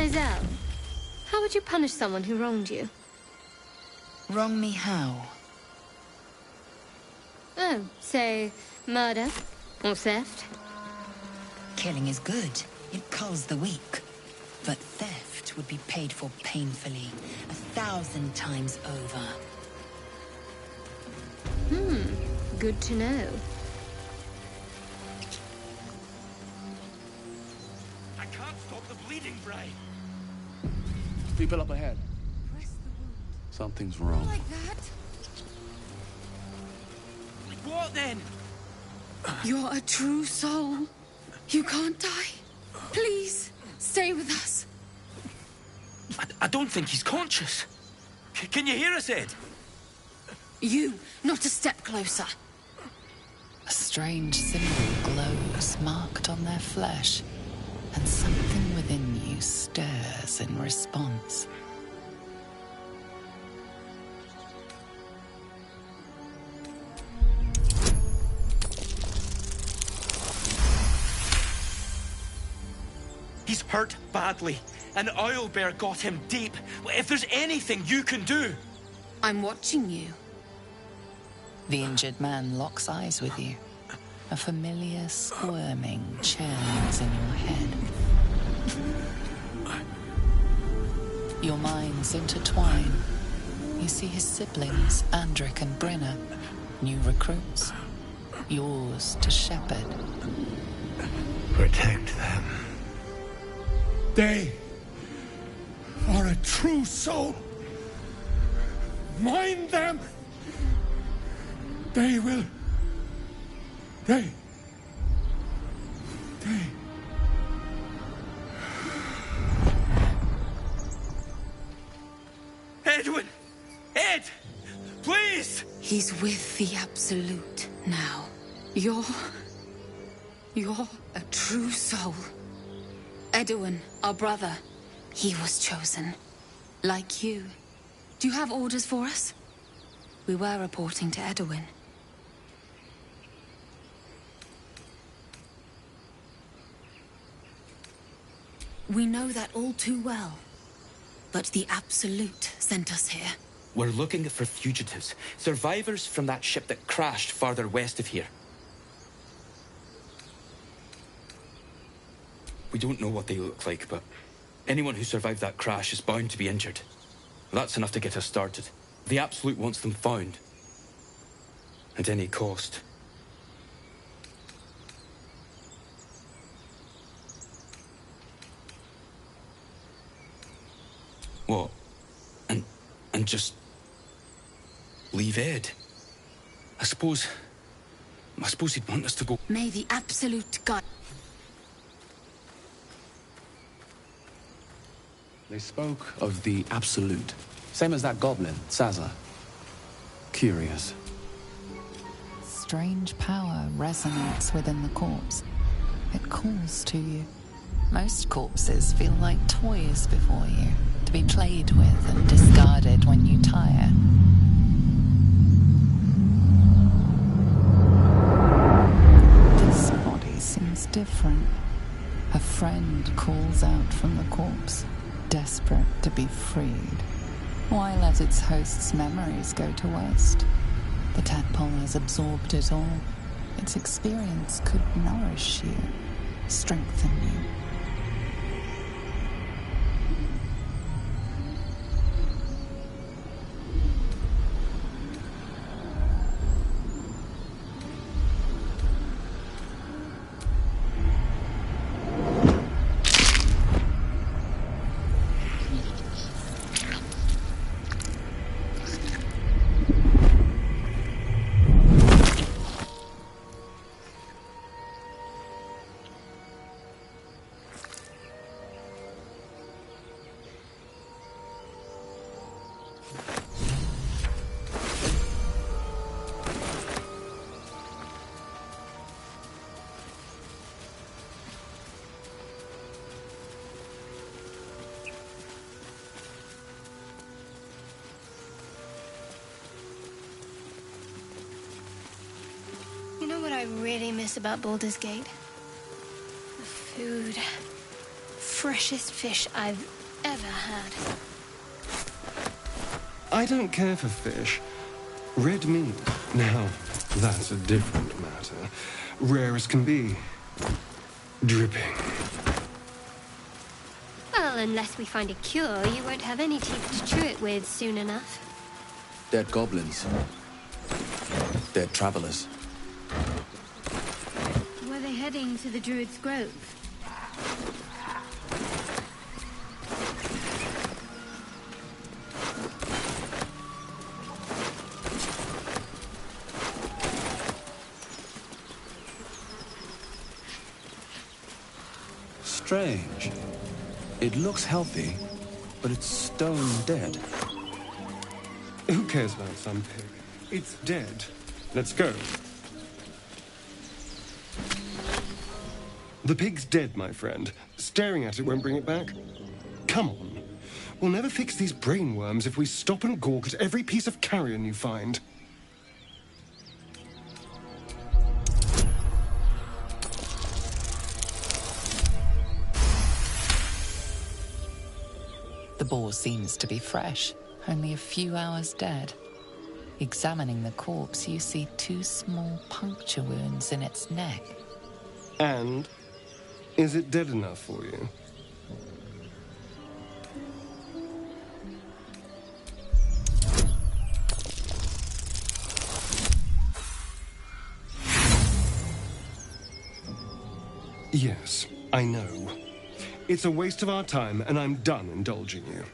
Zell, how would you punish someone who wronged you? Wrong me how? Oh, say, murder or theft? Killing is good. It culls the weak. But theft would be paid for painfully, 1,000 times over. Good to know. I can't stop the bleeding, Bray. People up ahead. Something's wrong. Like that? What then? You're a true soul. You can't die. Please, stay with us. I don't think he's conscious. Can you hear us, Ed? You, not a step closer. A strange symbol glows, marked on their flesh, and something within you stirs in response. He's hurt badly. An owlbear got him deep. If there's anything you can do... I'm watching you. The injured man locks eyes with you. A familiar squirming churns in your head. Your minds intertwine. You see his siblings, Andric and Brenna, new recruits. Yours to shepherd. Protect them. They are a true soul. Mind them. They will. They. Edwin! Ed! Please! He's with the Absolute now. You're a true soul. Edwin, our brother, he was chosen. Like you. Do you have orders for us? We were reporting to Edwin. We know that all too well. But the Absolute sent us here. We're looking for fugitives, survivors from that ship that crashed farther west of here. We don't know what they look like, but anyone who survived that crash is bound to be injured. That's enough to get us started. The Absolute wants them found. At any cost. What? And just leave Ed? I suppose he'd want us to go. May the Absolute guide. They spoke of the Absolute. Same as that goblin, Sazza. Curious. Strange power resonates within the corpse. It calls to you. Most corpses feel like toys before you, to be played with and discarded when you tire. This body seems different. A friend calls out from the corpse, desperate to be freed. Why let its host's memories go to waste? The tadpole has absorbed it all. Its experience could nourish you, strengthen you. You know what I really miss about Baldur's Gate? The food. Freshest fish I've ever had. I don't care for fish. Red meat. Now, that's a different matter. Rare as can be. Dripping. Well, unless we find a cure, you won't have any teeth to chew it with soon enough. Dead goblins. Dead travelers. Were they heading to the Druid's Grove? Strange. It looks healthy, but it's stone dead. Who cares about some pig? It's dead. Let's go. The pig's dead, my friend. Staring at it won't bring it back. Come on. We'll never fix these brainworms if we stop and gawk at every piece of carrion you find. The boar seems to be fresh. only a few hours dead. Examining the corpse, you see 2 small puncture wounds in its neck. And is it dead enough for you? Yes, I know. It's a waste of our time, and I'm done indulging you.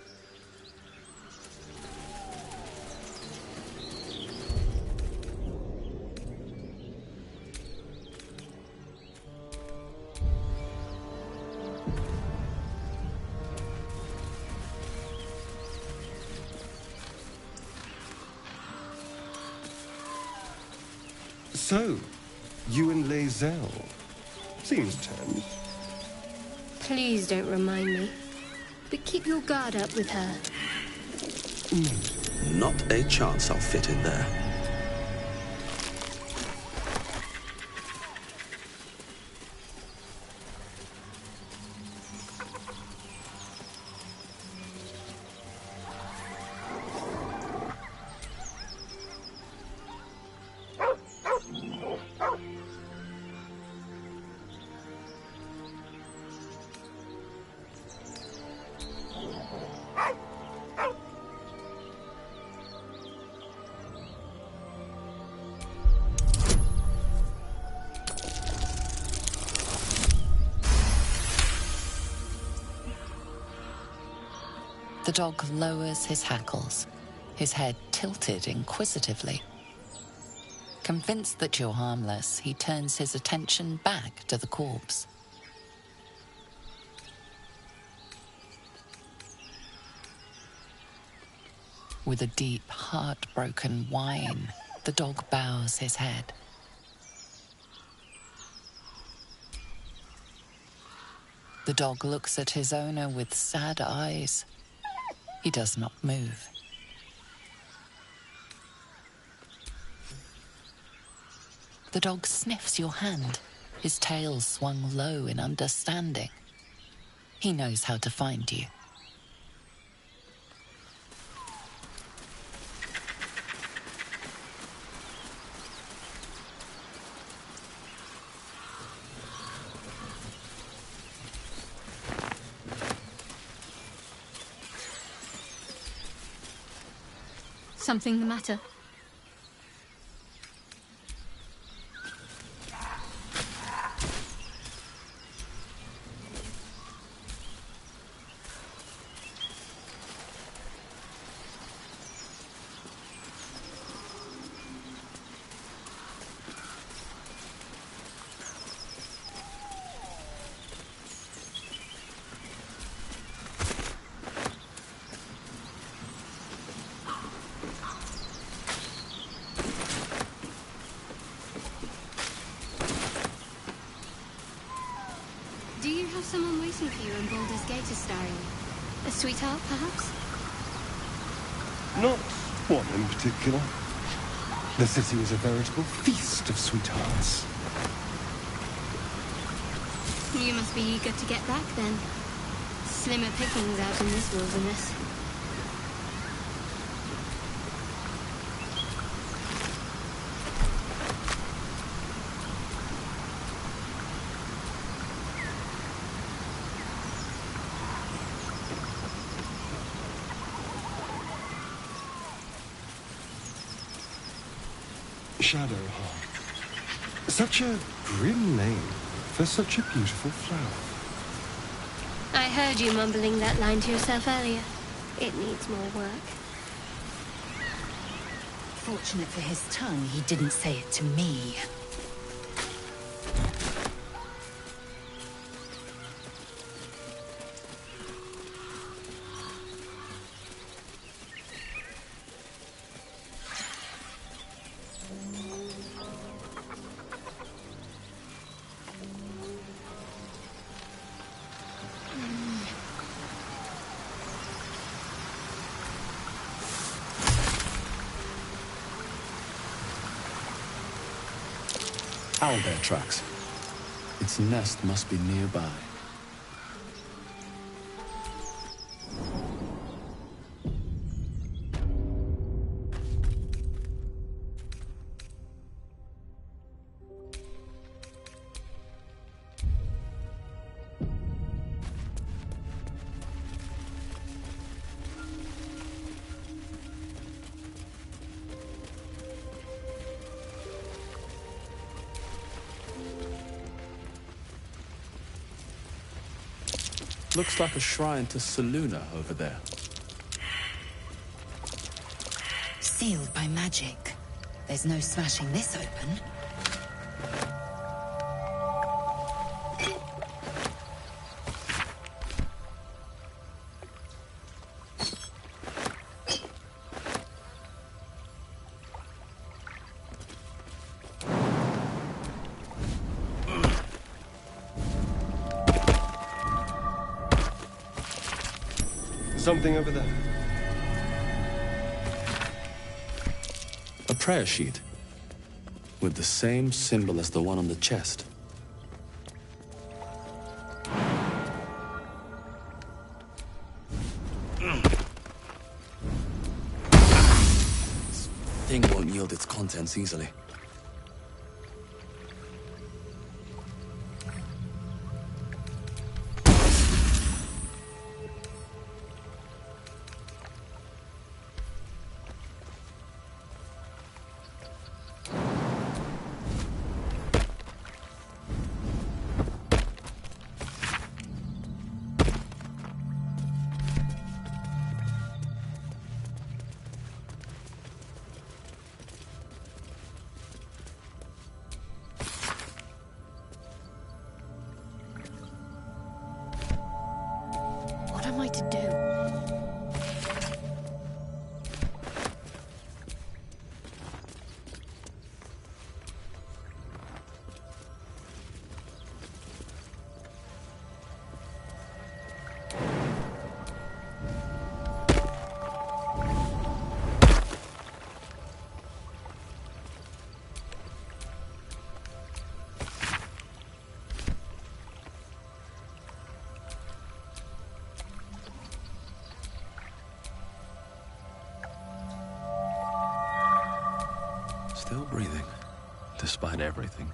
So, you and Lae'zel. Seems tense. Please don't remind me. But keep your guard up with her. Not a chance I'll fit in there. The dog lowers his hackles, his head tilted inquisitively. Convinced that you're harmless, he turns his attention back to the corpse. With a deep, heartbroken whine, the dog bows his head. The dog looks at his owner with sad eyes. He does not move. The dog sniffs your hand, his tail swung low in understanding. He knows how to find you. Something the matter? Do you have someone waiting for you in Baldur's Gate, Astarion? A sweetheart, perhaps? Not one in particular. The city is a veritable feast of sweethearts. You must be eager to get back, then. Slimmer pickings out in this wilderness. Shadowheart. Such a grim name for such a beautiful flower. I heard you mumbling that line to yourself earlier. It needs more work. Fortunate for his tongue, he didn't say it to me. Owlbear tracks. Its nest must be nearby. Looks like a shrine to Saluna over there. Sealed by magic. There's no smashing this open. Something over there. A prayer sheet. With the same symbol as the one on the chest. This thing won't yield its contents easily. What am I to do? Still breathing, despite everything.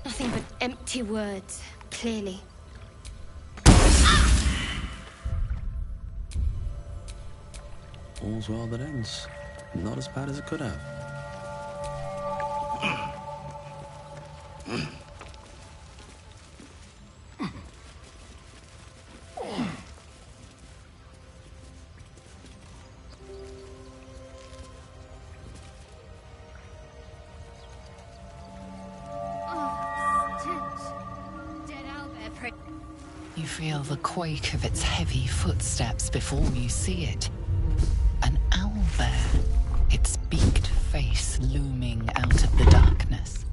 Nothing but empty words, clearly. All's well that ends. Not as bad as it could have. You feel the quake of its heavy footsteps before you see it. An owlbear, its beaked face looming out of the darkness.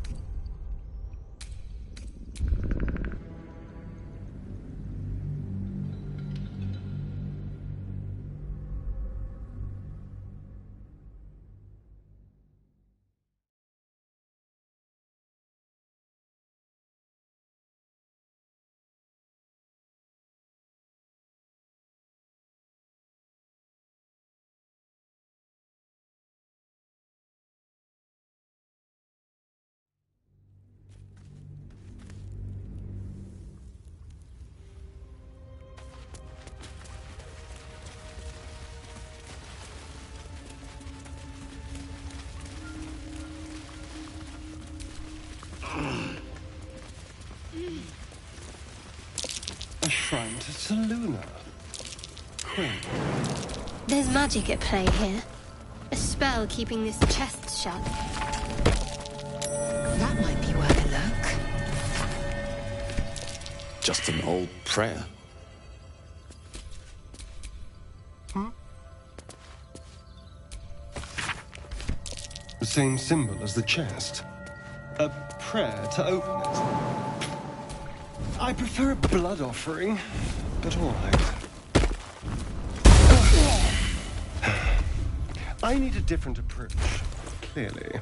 A shrine to Seluna. Queen. There's magic at play here. A spell keeping this chest shut. That might be worth a look. Just an old prayer. The same symbol as the chest. A prayer to open it. I prefer a blood offering, but all right. I need a different approach, clearly.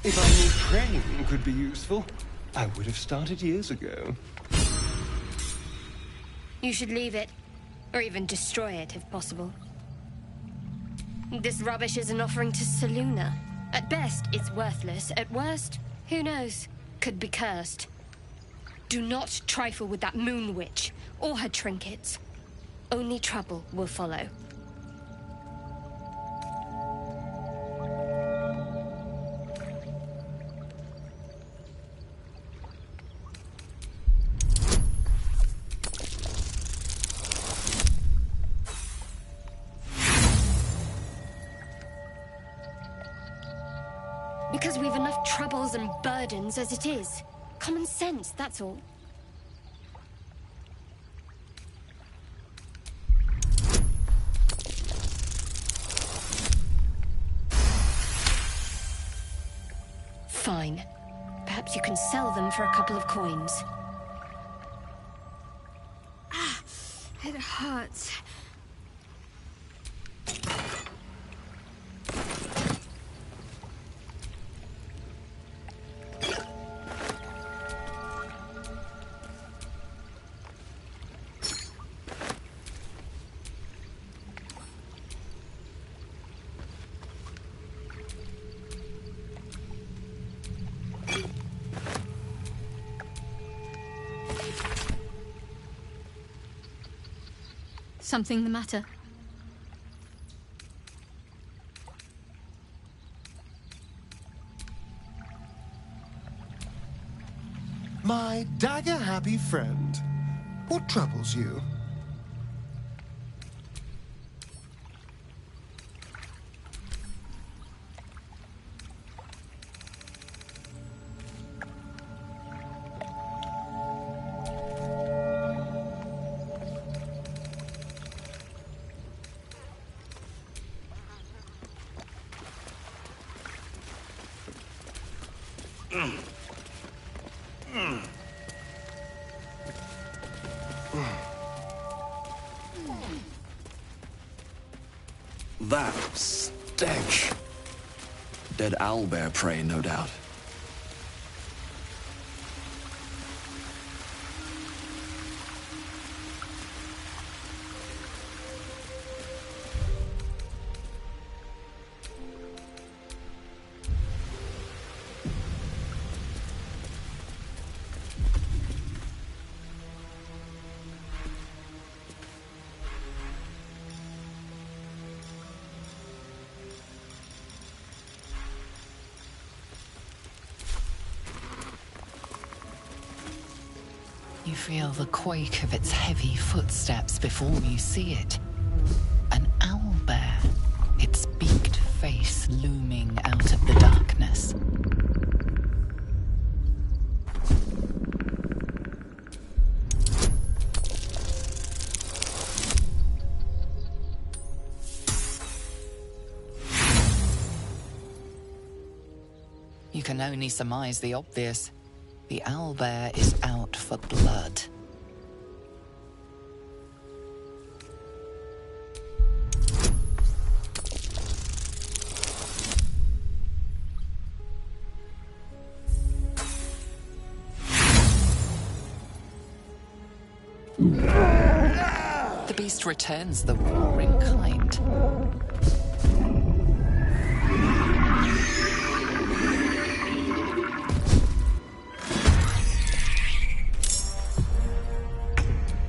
If I knew praying could be useful, I would have started years ago. You should leave it, or even destroy it if possible. This rubbish is an offering to Seluna. At best, it's worthless. At worst, who knows? Could be cursed. Do not trifle with that moon witch, or her trinkets. Only trouble will follow. Because we've enough troubles and burdens as it is. Common sense, that's all. Fine. Perhaps you can sell them for a couple of coins. Ah, it hurts. Something the matter? My dagger-happy friend, what troubles you? That stench. Dead owlbear prey, no doubt. You feel the quake of its heavy footsteps before you see it. An owlbear, its beaked face looming out of the darkness. You can only surmise the obvious. The owlbear is out for blood. The beast returns the roar in kind.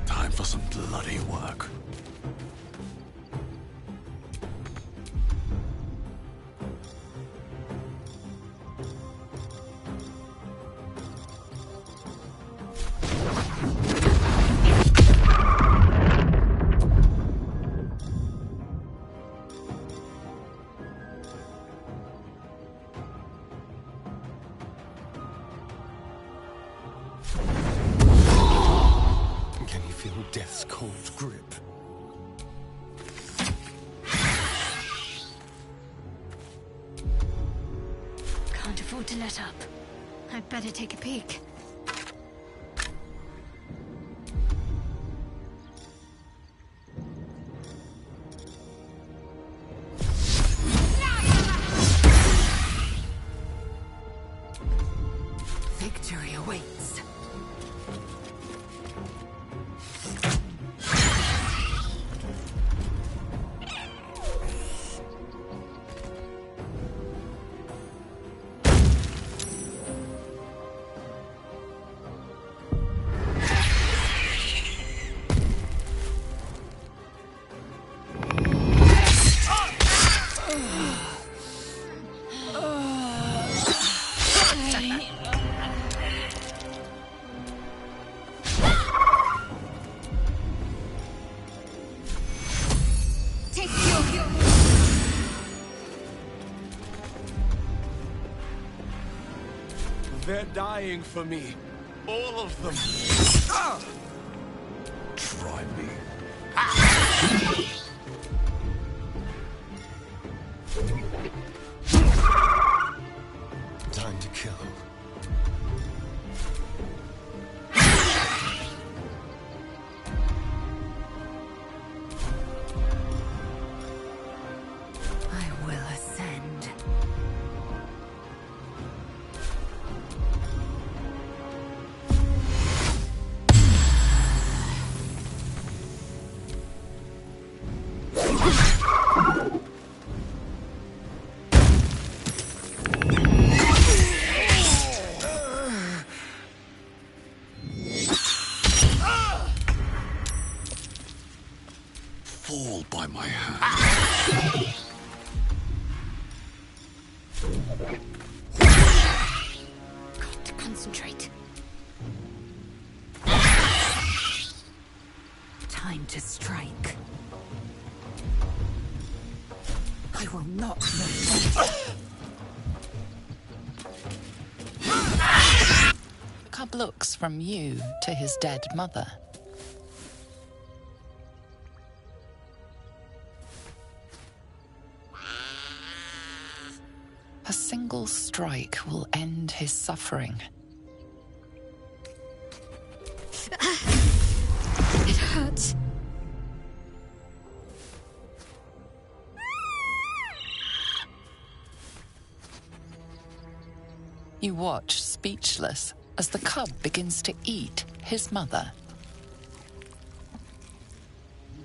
Time for some bloody work. Can you feel death's cold grip? Can't afford to let up. I'd better take a peek. Victory awaits. They're dying for me. All of them. Ah! Try me. Time to kill. I will ascend. Fall by my hand. Got to concentrate. Time to strike. I will not Cub looks from you to his dead mother. A single strike will end his suffering. It hurts. You watch, speechless, as the cub begins to eat his mother.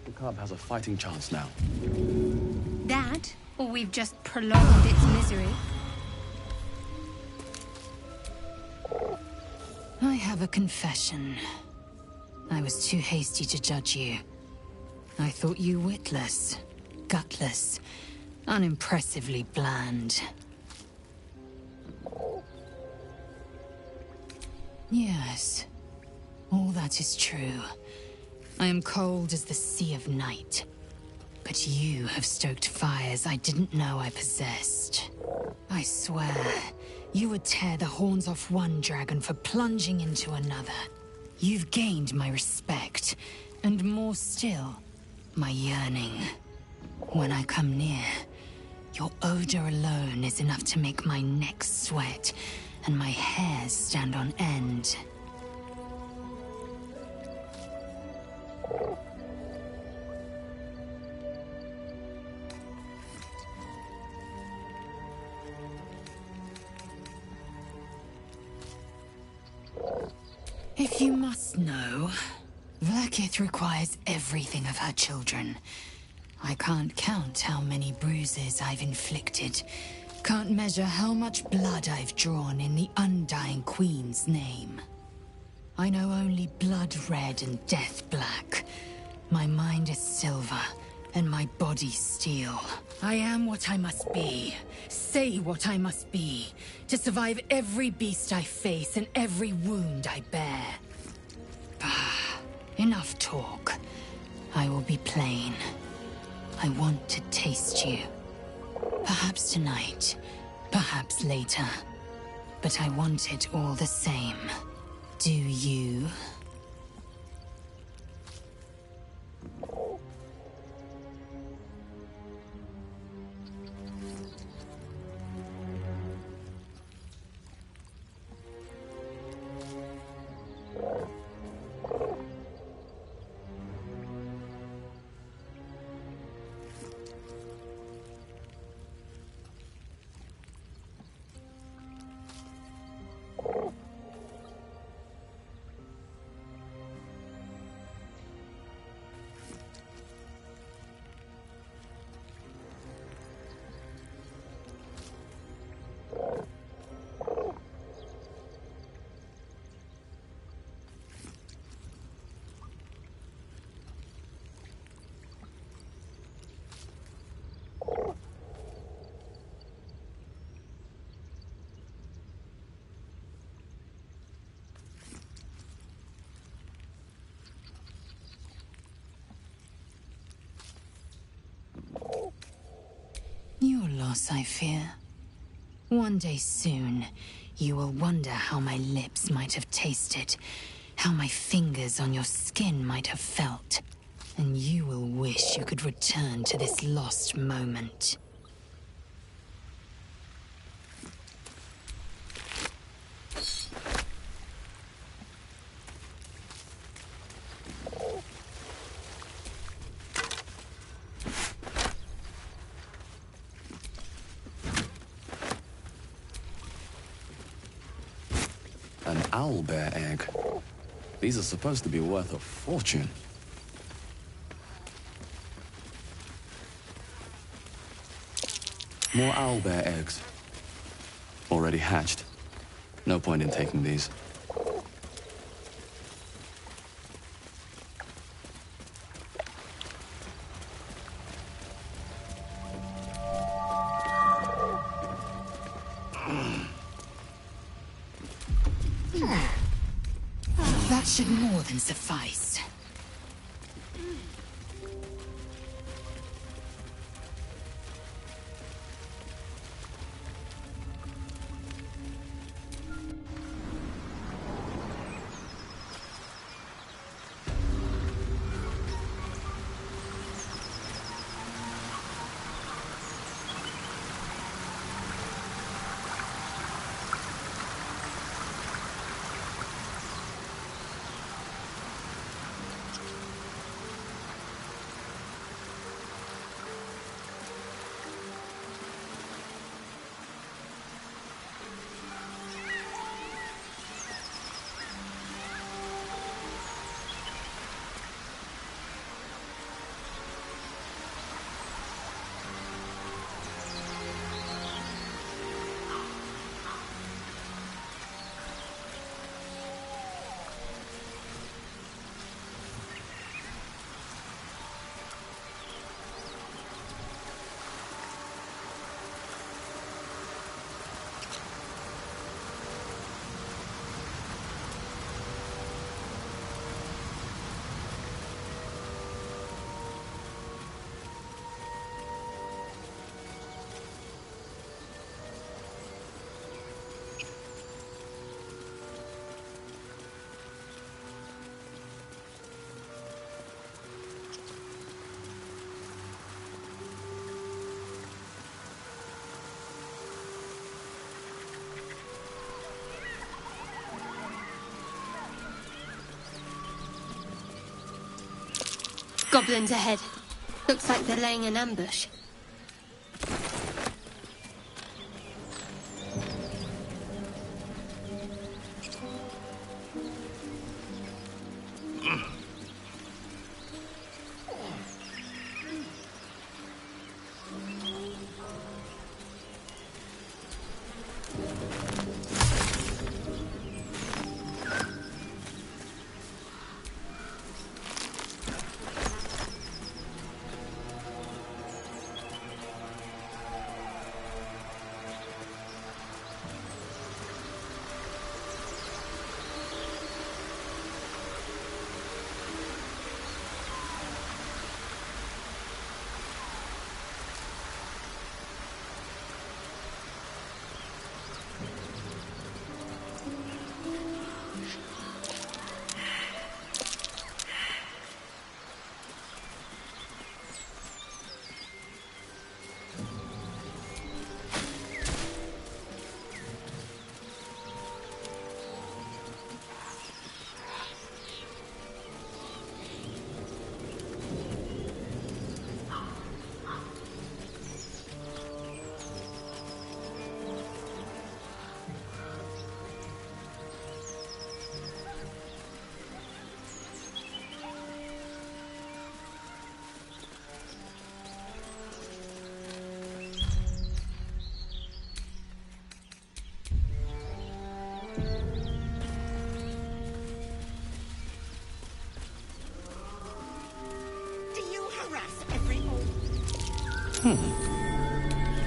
The cub has a fighting chance now. That, or we've just prolonged its misery. I have a confession. I was too hasty to judge you. I thought you witless, gutless, unimpressively bland. Yes, all that is true. I am cold as the sea of night. But you have stoked fires I didn't know I possessed. I swear, you would tear the horns off one dragon for plunging into another. You've gained my respect, and more still, my yearning. When I come near, your odor alone is enough to make my neck sweat and my hairs stand on end. If you must know, Vlaakith requires everything of her children. I can't count how many bruises I've inflicted. Can't measure how much blood I've drawn in the Undying Queen's name. I know only blood red and death black. My mind is silver, and my body steel. I am what I must be, say what I must be, to survive every beast I face and every wound I bear. Enough talk. I will be plain. I want to taste you. Perhaps tonight, perhaps later. But I want it all the same. Do you? Your loss, I fear. One day soon, you will wonder how my lips might have tasted, how my fingers on your skin might have felt, and you will wish you could return to this lost moment. An owlbear egg. These are supposed to be worth a fortune. More owlbear eggs. Already hatched. No point in taking these. That should more than suffice. Goblins ahead. Looks like they're laying an ambush.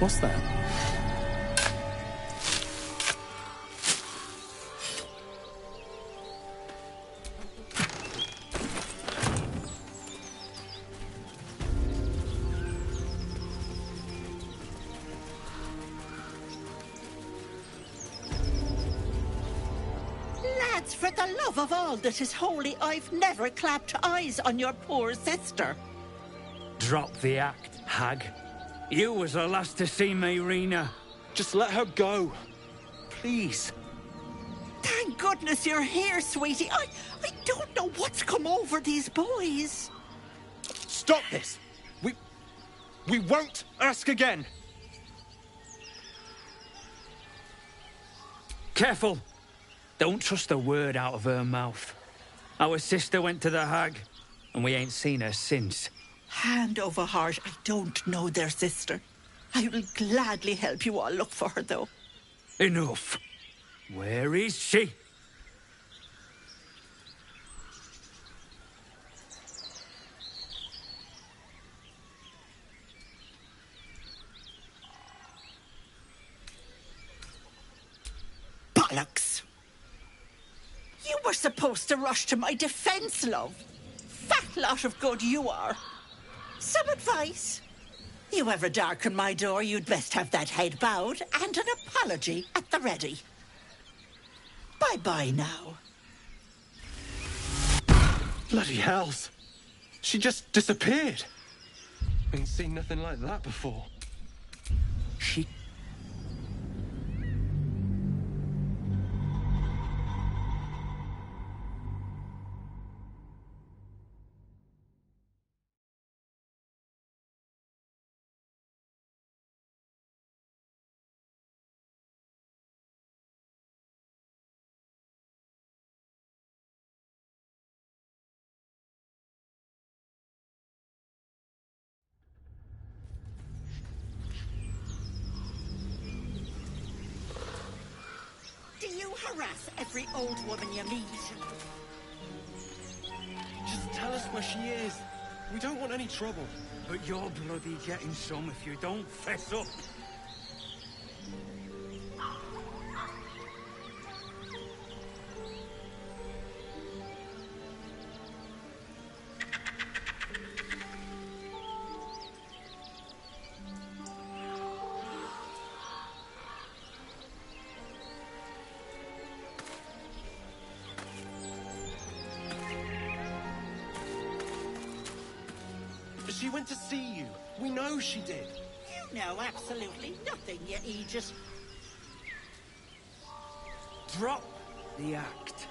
What's that? Lads, for the love of all that is holy, I've never clapped eyes on your poor sister. Drop the act, hag. You was the last to see me, Rena. Just let her go. Please. Thank goodness you're here, sweetie. I don't know what's come over these boys. Stop this! We won't ask again! Careful! Don't trust a word out of her mouth. Our sister went to the hag, and we ain't seen her since. Hand over heart, I don't know their sister. I will gladly help you all look for her, though. Enough. Where is she? Bollocks! You were supposed to rush to my defense, love. Fat lot of good you are. Some advice? You ever darken my door, you'd best have that head bowed and an apology at the ready. Bye-bye now. Bloody hells. She just disappeared. Ain't seen nothing like that before. She... Do you harass every old woman you meet? Just tell us where she is. We don't want any trouble. But you're bloody getting some if you don't fess up. She went to see you. We know she did. You know absolutely nothing, you Aegis. Drop the act.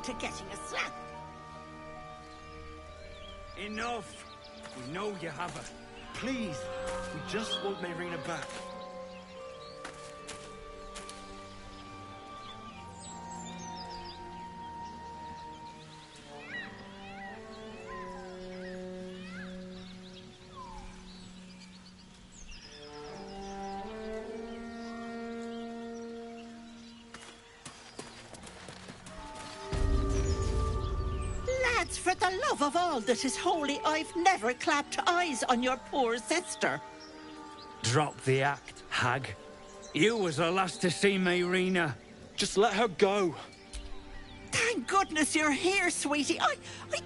to getting a slap. Enough! We know you have her. Please, we just want Mayrina back. Lads, for the love of all that is holy, I've never clapped eyes on your poor sister. Drop the act, hag. You was the last to see Mayrina. Just let her go. Thank goodness you're here, sweetie. I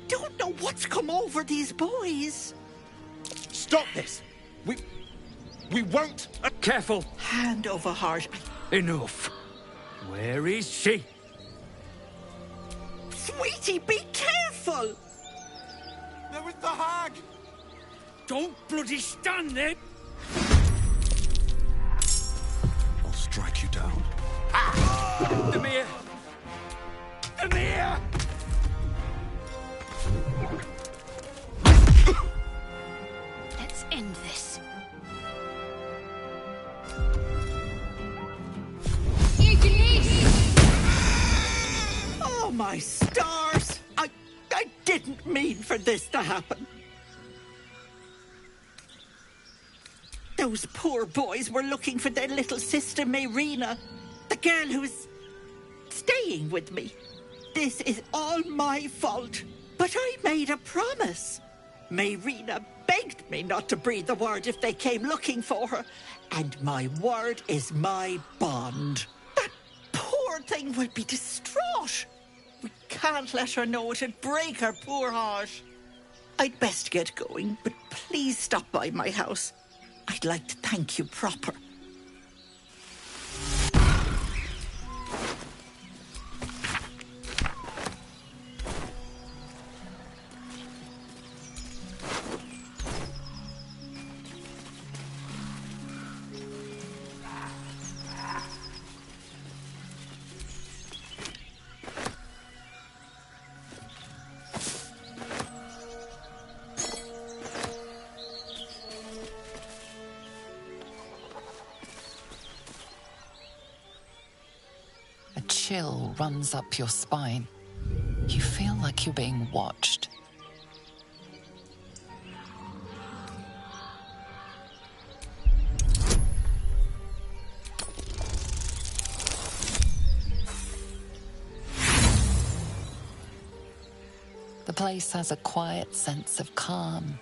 don't know what's come over these boys. Stop this! We won't... Careful! Hand over heart. Enough. Where is she? Sweetie, be careful! There was the hag! Don't bloody stand there! I'll strike you down. Demir! Demir! Let's end this. Oh, my stars! I didn't mean for this to happen. Those poor boys were looking for their little sister, Mayrina, the girl who is staying with me. This is all my fault, but I made a promise. Mayrina begged me not to breathe a word if they came looking for her, and my word is my bond. That poor thing will be distraught. We can't let her know, it'd break her poor heart. I'd best get going, but please stop by my house. I'd like to thank you proper. Chill runs up your spine. You feel like you're being watched. The place has a quiet sense of calm.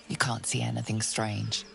You can't see anything strange.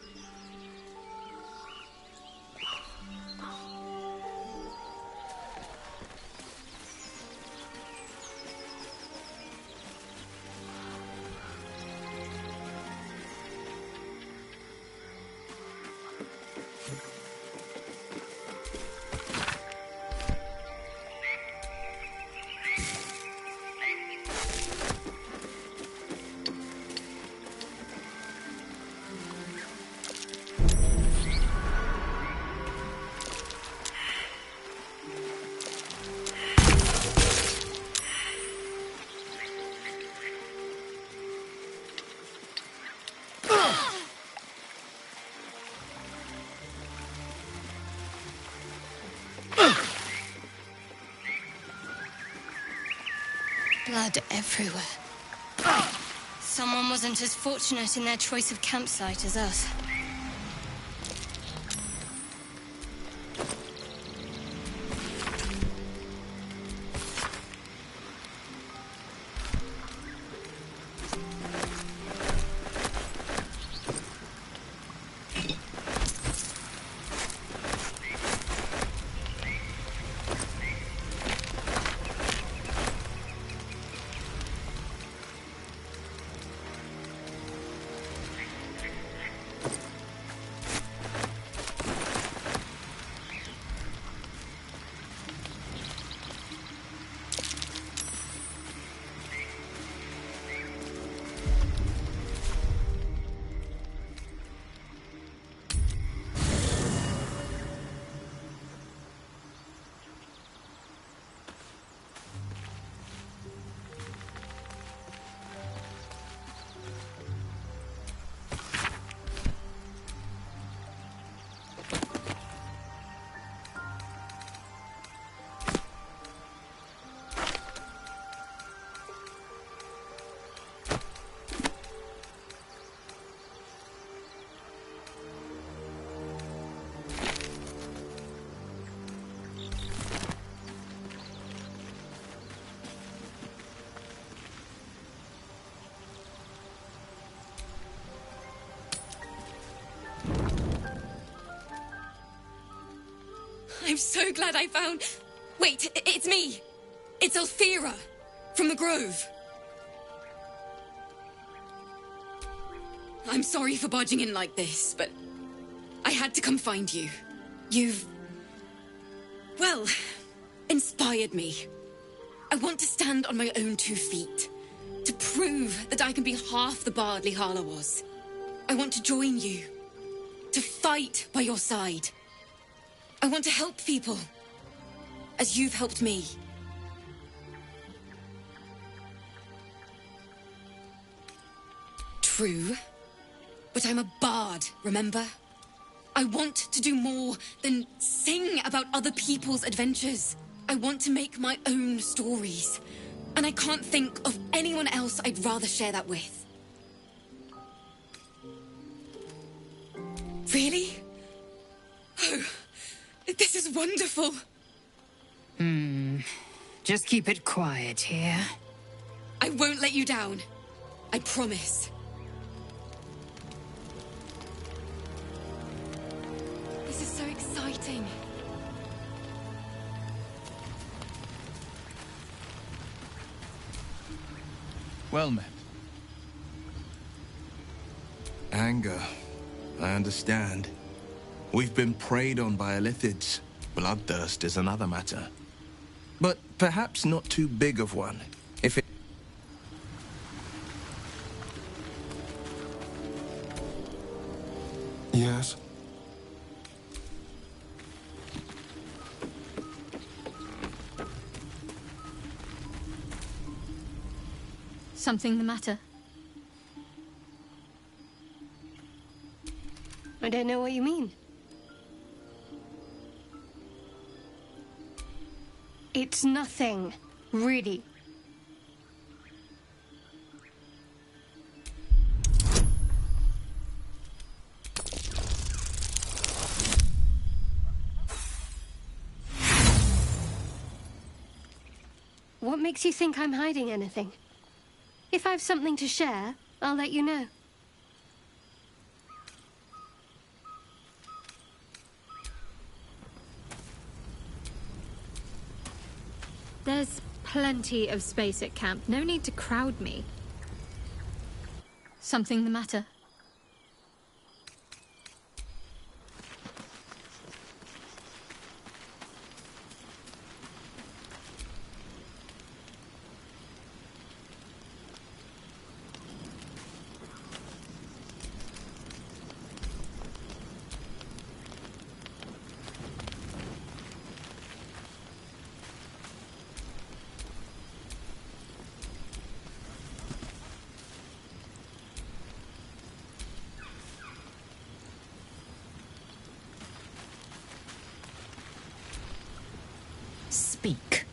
Blood everywhere. Someone wasn't as fortunate in their choice of campsite as us. I'm so glad I found... Wait, it's me. It's Althera from the Grove. I'm sorry for barging in like this, but I had to come find you. You've... well, inspired me. I want to stand on my own 2 feet, to prove that I can be half the bard Lihala was. I want to join you, to fight by your side. I want to help people, as you've helped me. True, but I'm a bard, remember? I want to do more than sing about other people's adventures. I want to make my own stories, and I can't think of anyone else I'd rather share that with. Really? Oh, this is wonderful. Just keep it quiet here. I won't let you down. I promise. This is so exciting. Well met. Anger. I understand. We've been preyed on by Illithids. Bloodthirst is another matter. But perhaps not too big of one, if it... Yes? Something the matter? I don't know what you mean. It's nothing, really. What makes you think I'm hiding anything? If I've something to share, I'll let you know. There's plenty of space at camp. No need to crowd me. Something the matter? Speak.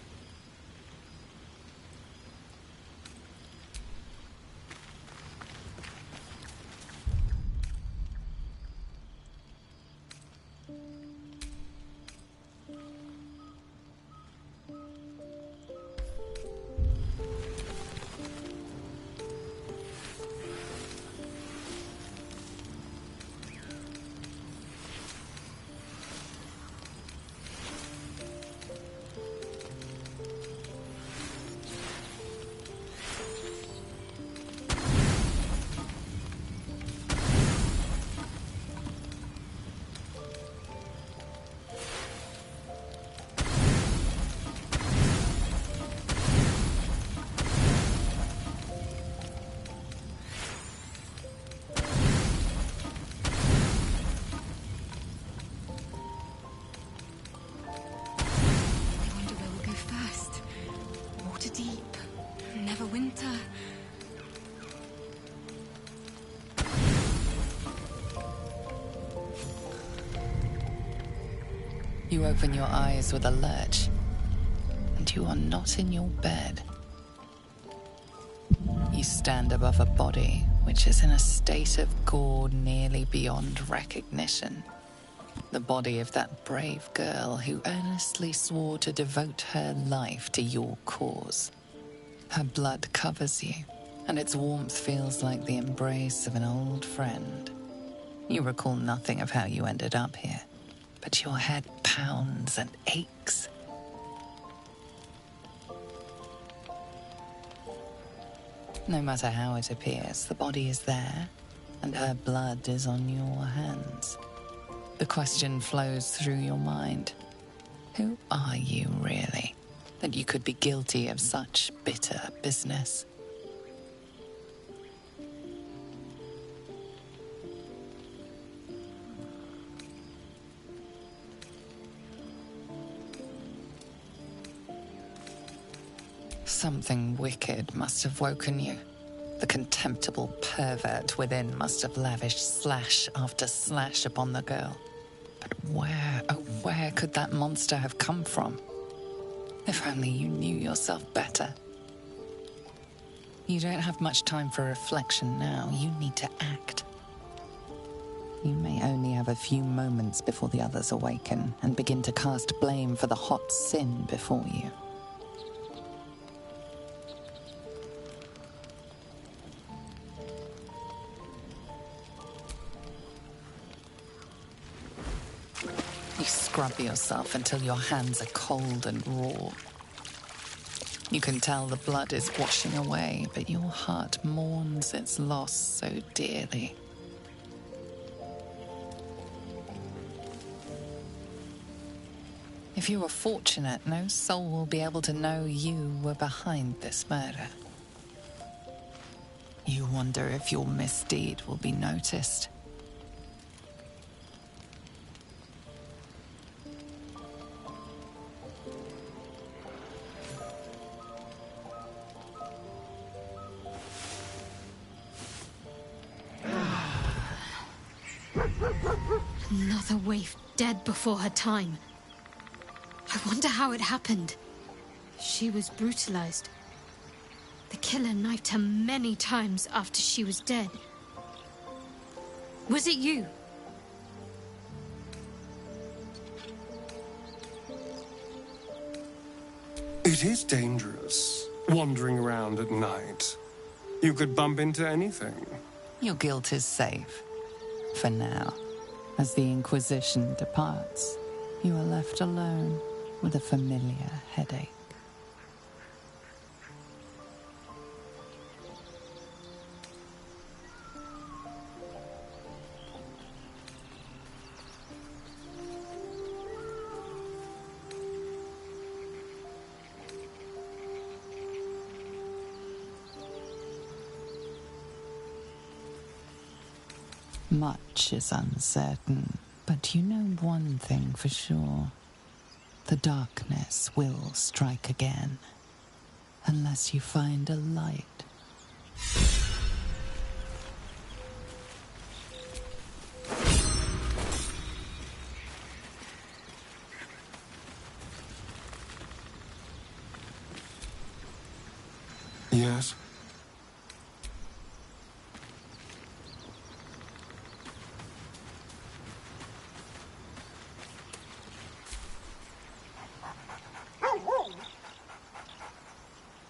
You open your eyes with a lurch, and you are not in your bed. You stand above a body which is in a state of gore nearly beyond recognition. The body of that brave girl who earnestly swore to devote her life to your cause. Her blood covers you, and its warmth feels like the embrace of an old friend. You recall nothing of how you ended up here. but your head pounds and aches. No matter how it appears, the body is there, and her blood is on your hands. The question flows through your mind. Who are you, really, that you could be guilty of such bitter business? Something wicked must have woken you. The contemptible pervert within must have lavished slash after slash upon the girl. But where could that monster have come from? If only you knew yourself better. You don't have much time for reflection now. You need to act. You may only have a few moments before the others awaken and begin to cast blame for the hot sin before you. You scrub yourself until your hands are cold and raw. You can tell the blood is washing away, but your heart mourns its loss so dearly. If you are fortunate, no soul will be able to know you were behind this murder. You wonder if your misdeed will be noticed. Another waif dead before her time. I wonder how it happened. She was brutalized. The killer knifed her many times after she was dead. Was it you? It is dangerous, wandering around at night. You could bump into anything. Your guilt is safe. For now. As the Inquisition departs, you are left alone with a familiar headache. Much is uncertain, but you know one thing for sure. The darkness will strike again, unless you find a light. Yes?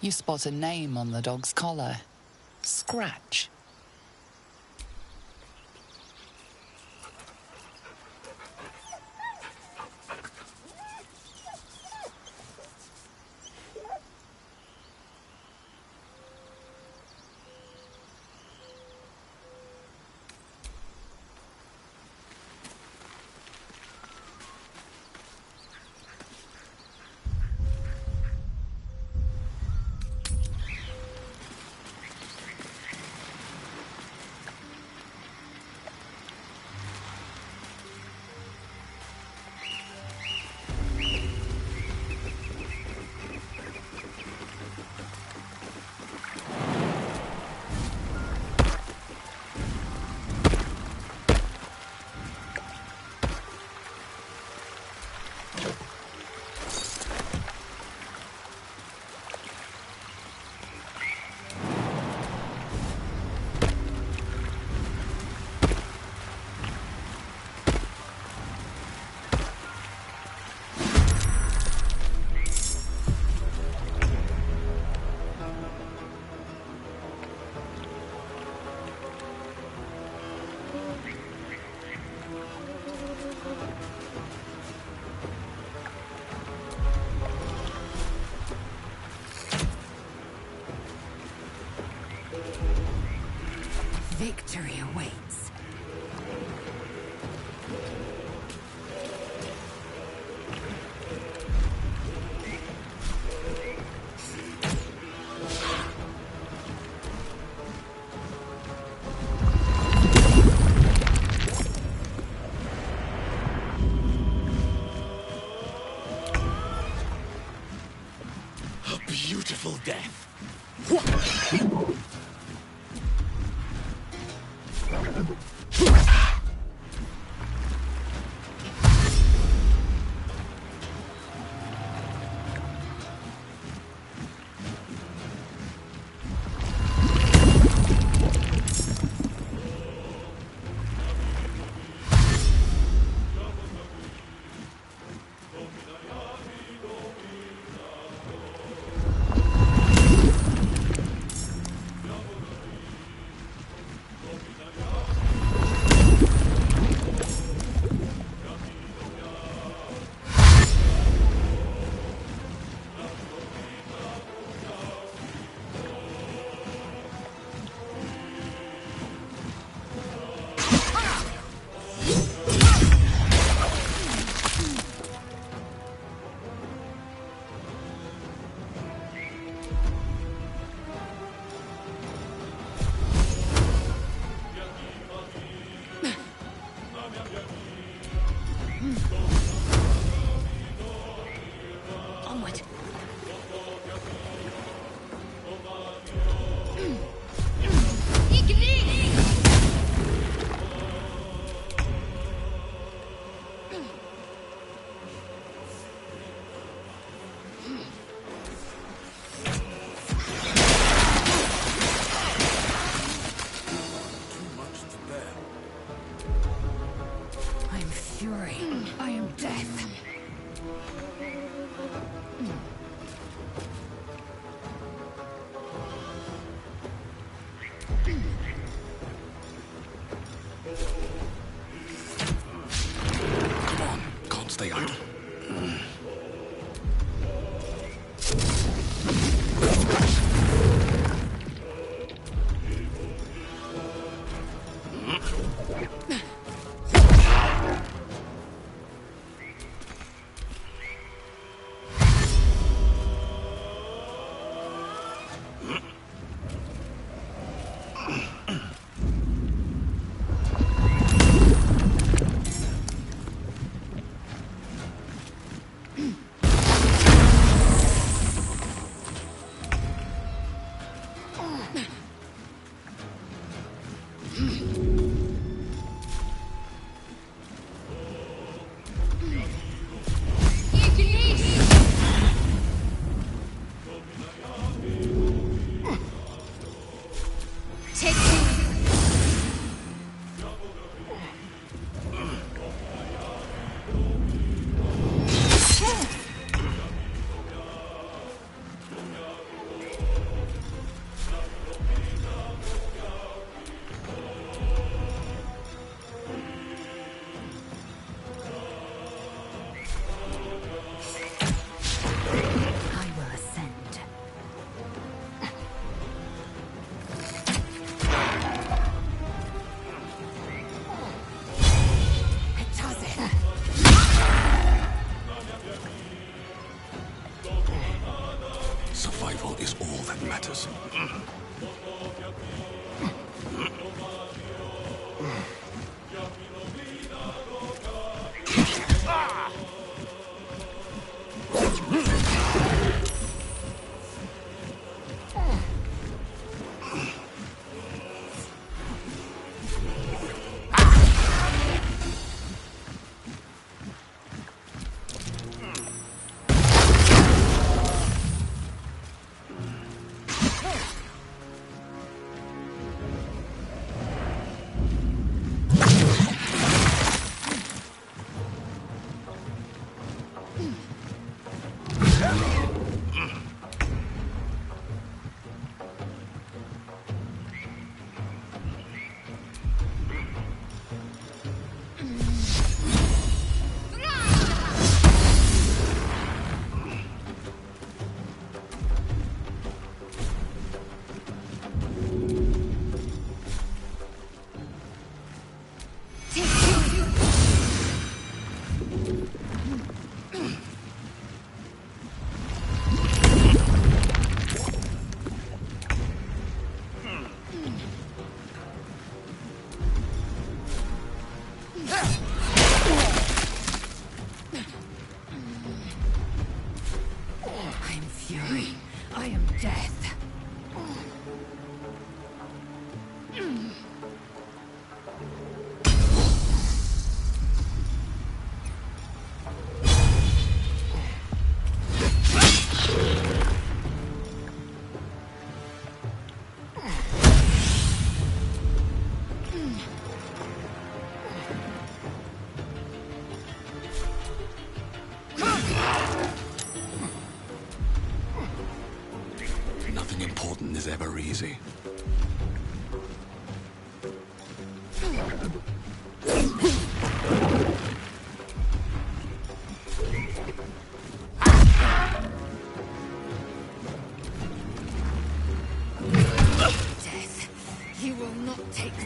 You spot a name on the dog's collar. Scratch. Victory awaits. A beautiful death. Onward. I am fury. I am death. Come on, can't stay idle. is ever easy. Death, you will not take me.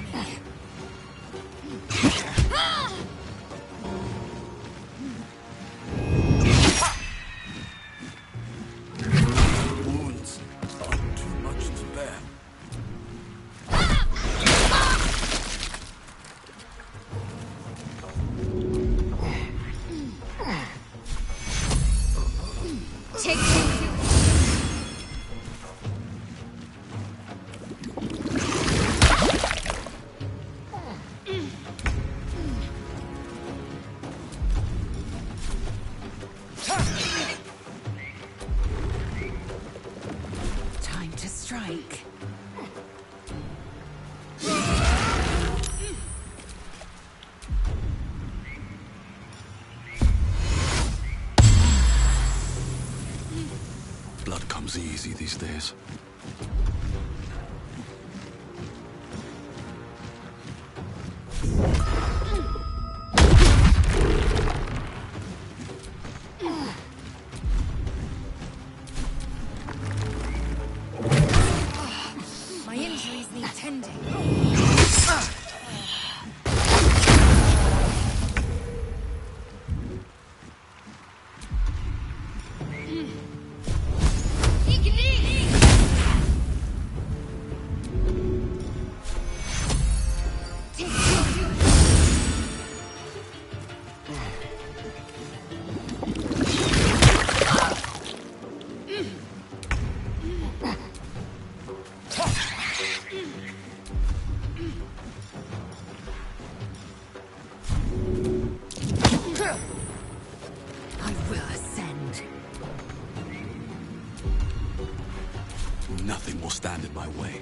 Wounds are too much to bear. Take me. Time to strike. Blood comes easy these days. My injuries need tending. I will ascend. Nothing will stand in my way.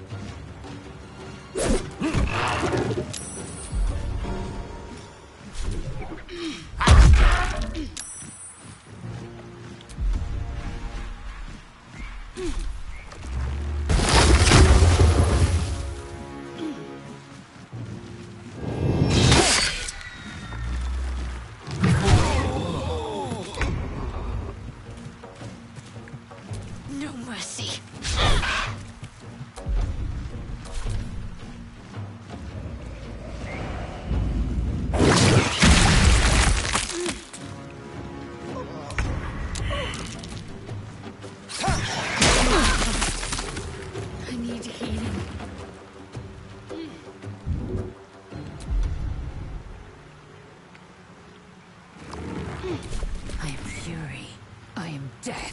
No mercy. I need healing. I am fury. I am death.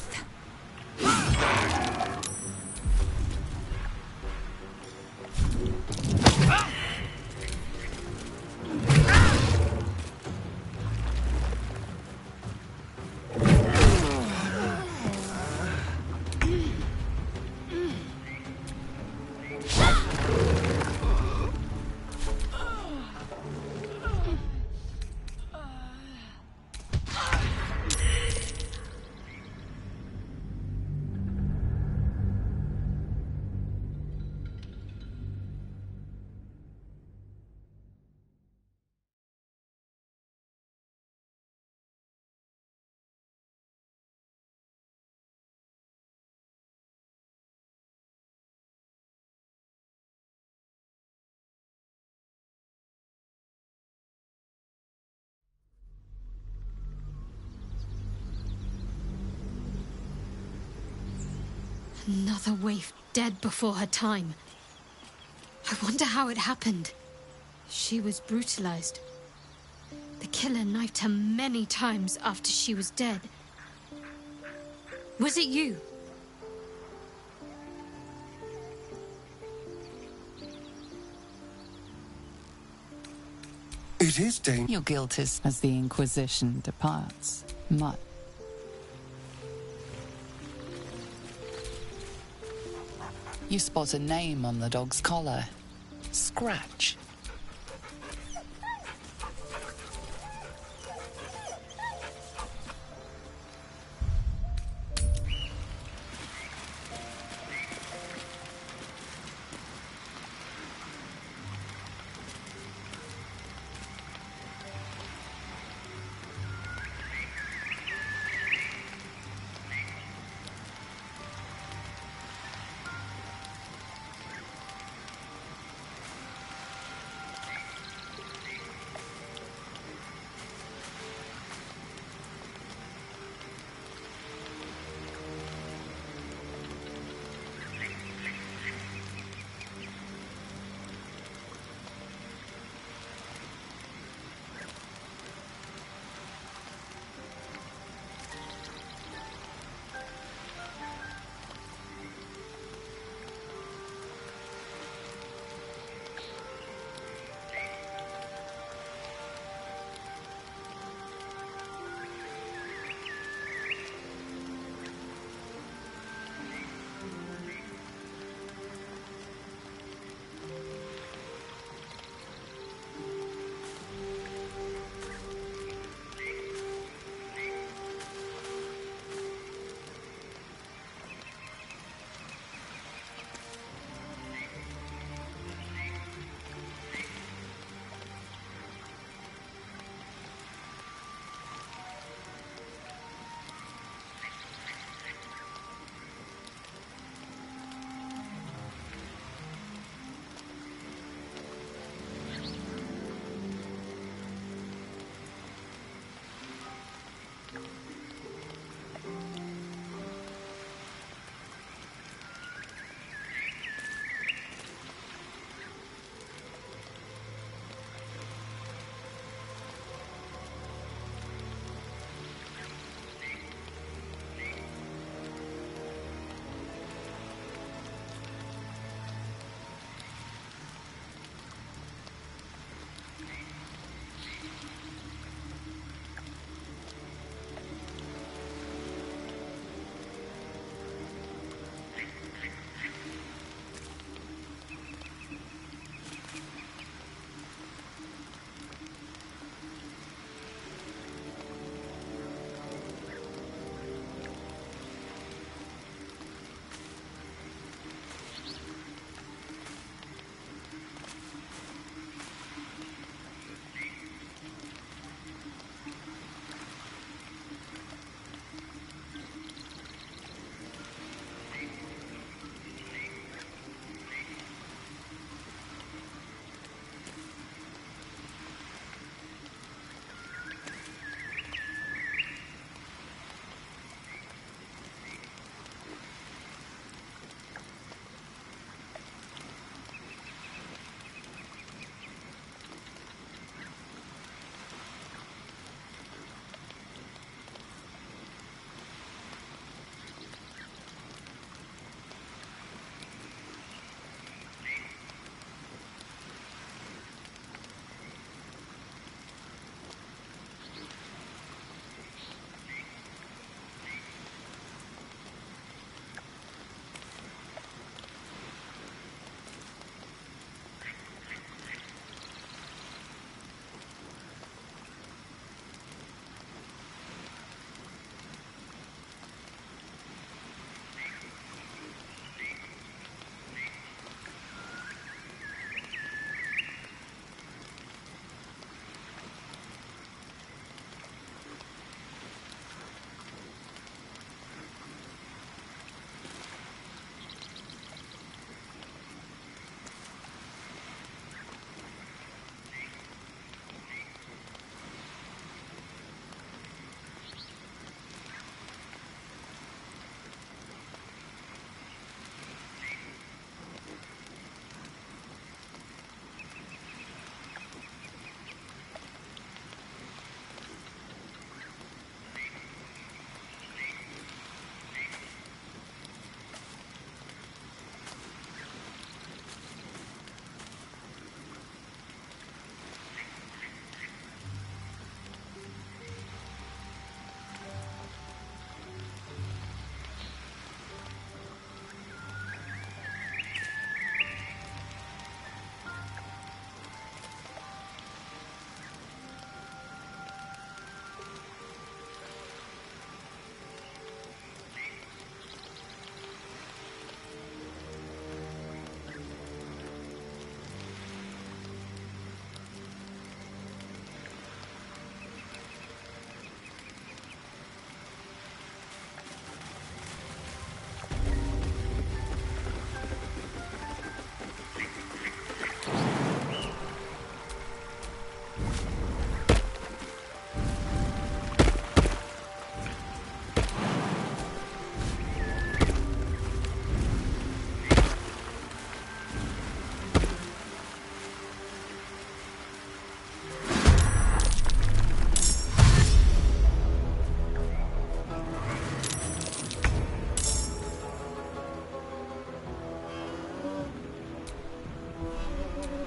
Another waif dead before her time. I wonder how it happened. She was brutalized. The killer knifed her many times after she was dead. Was it you? It is dangerous. Your guilt is as the Inquisition departs. Mutt. You spot a name on the dog's collar. Scratch.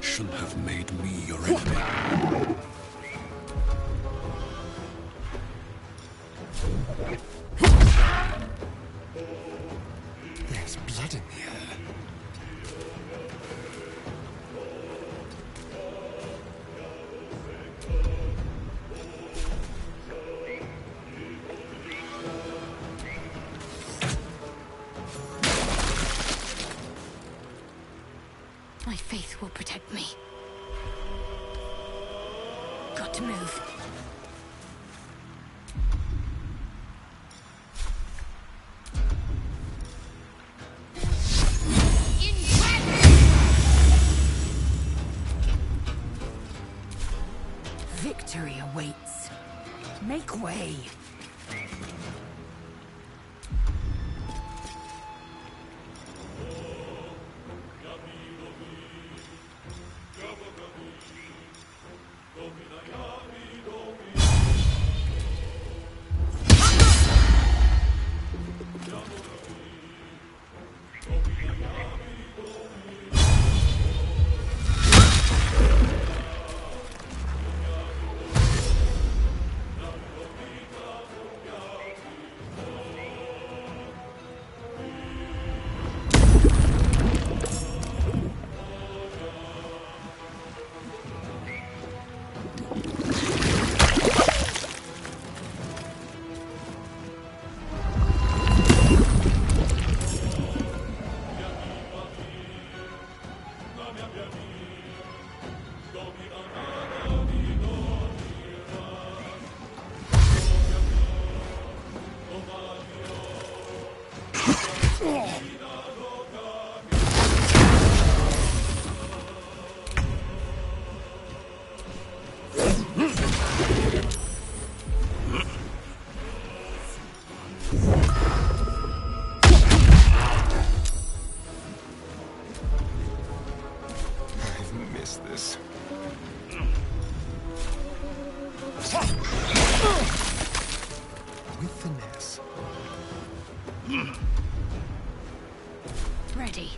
Shouldn't have made me your enemy. There's blood in the air. My faith will protect me. Got to move. Victory awaits. Make way. Ready.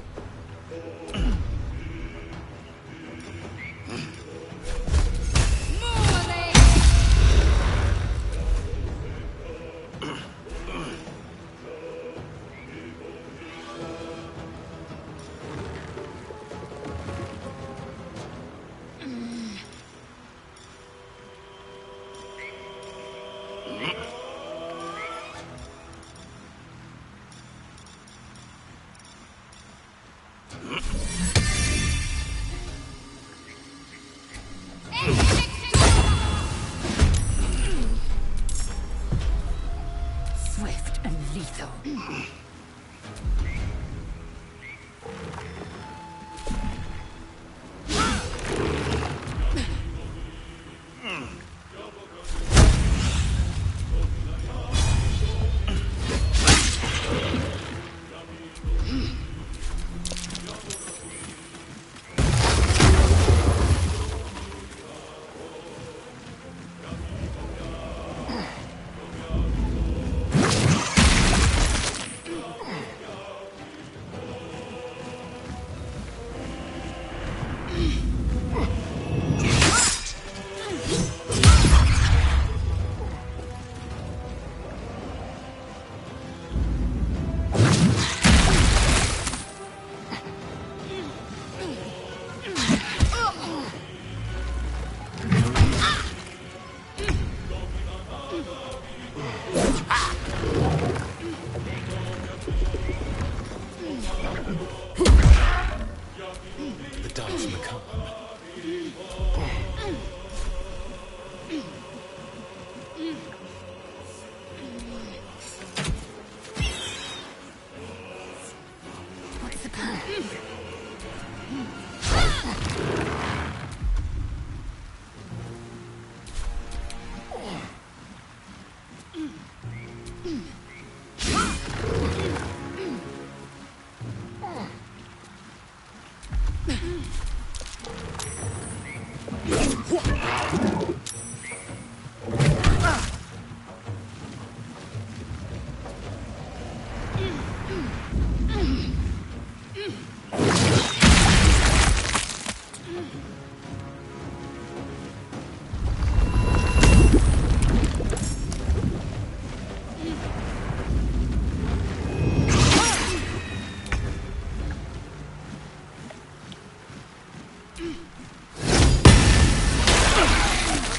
Swift and lethal. The dance macabre. What's the plan?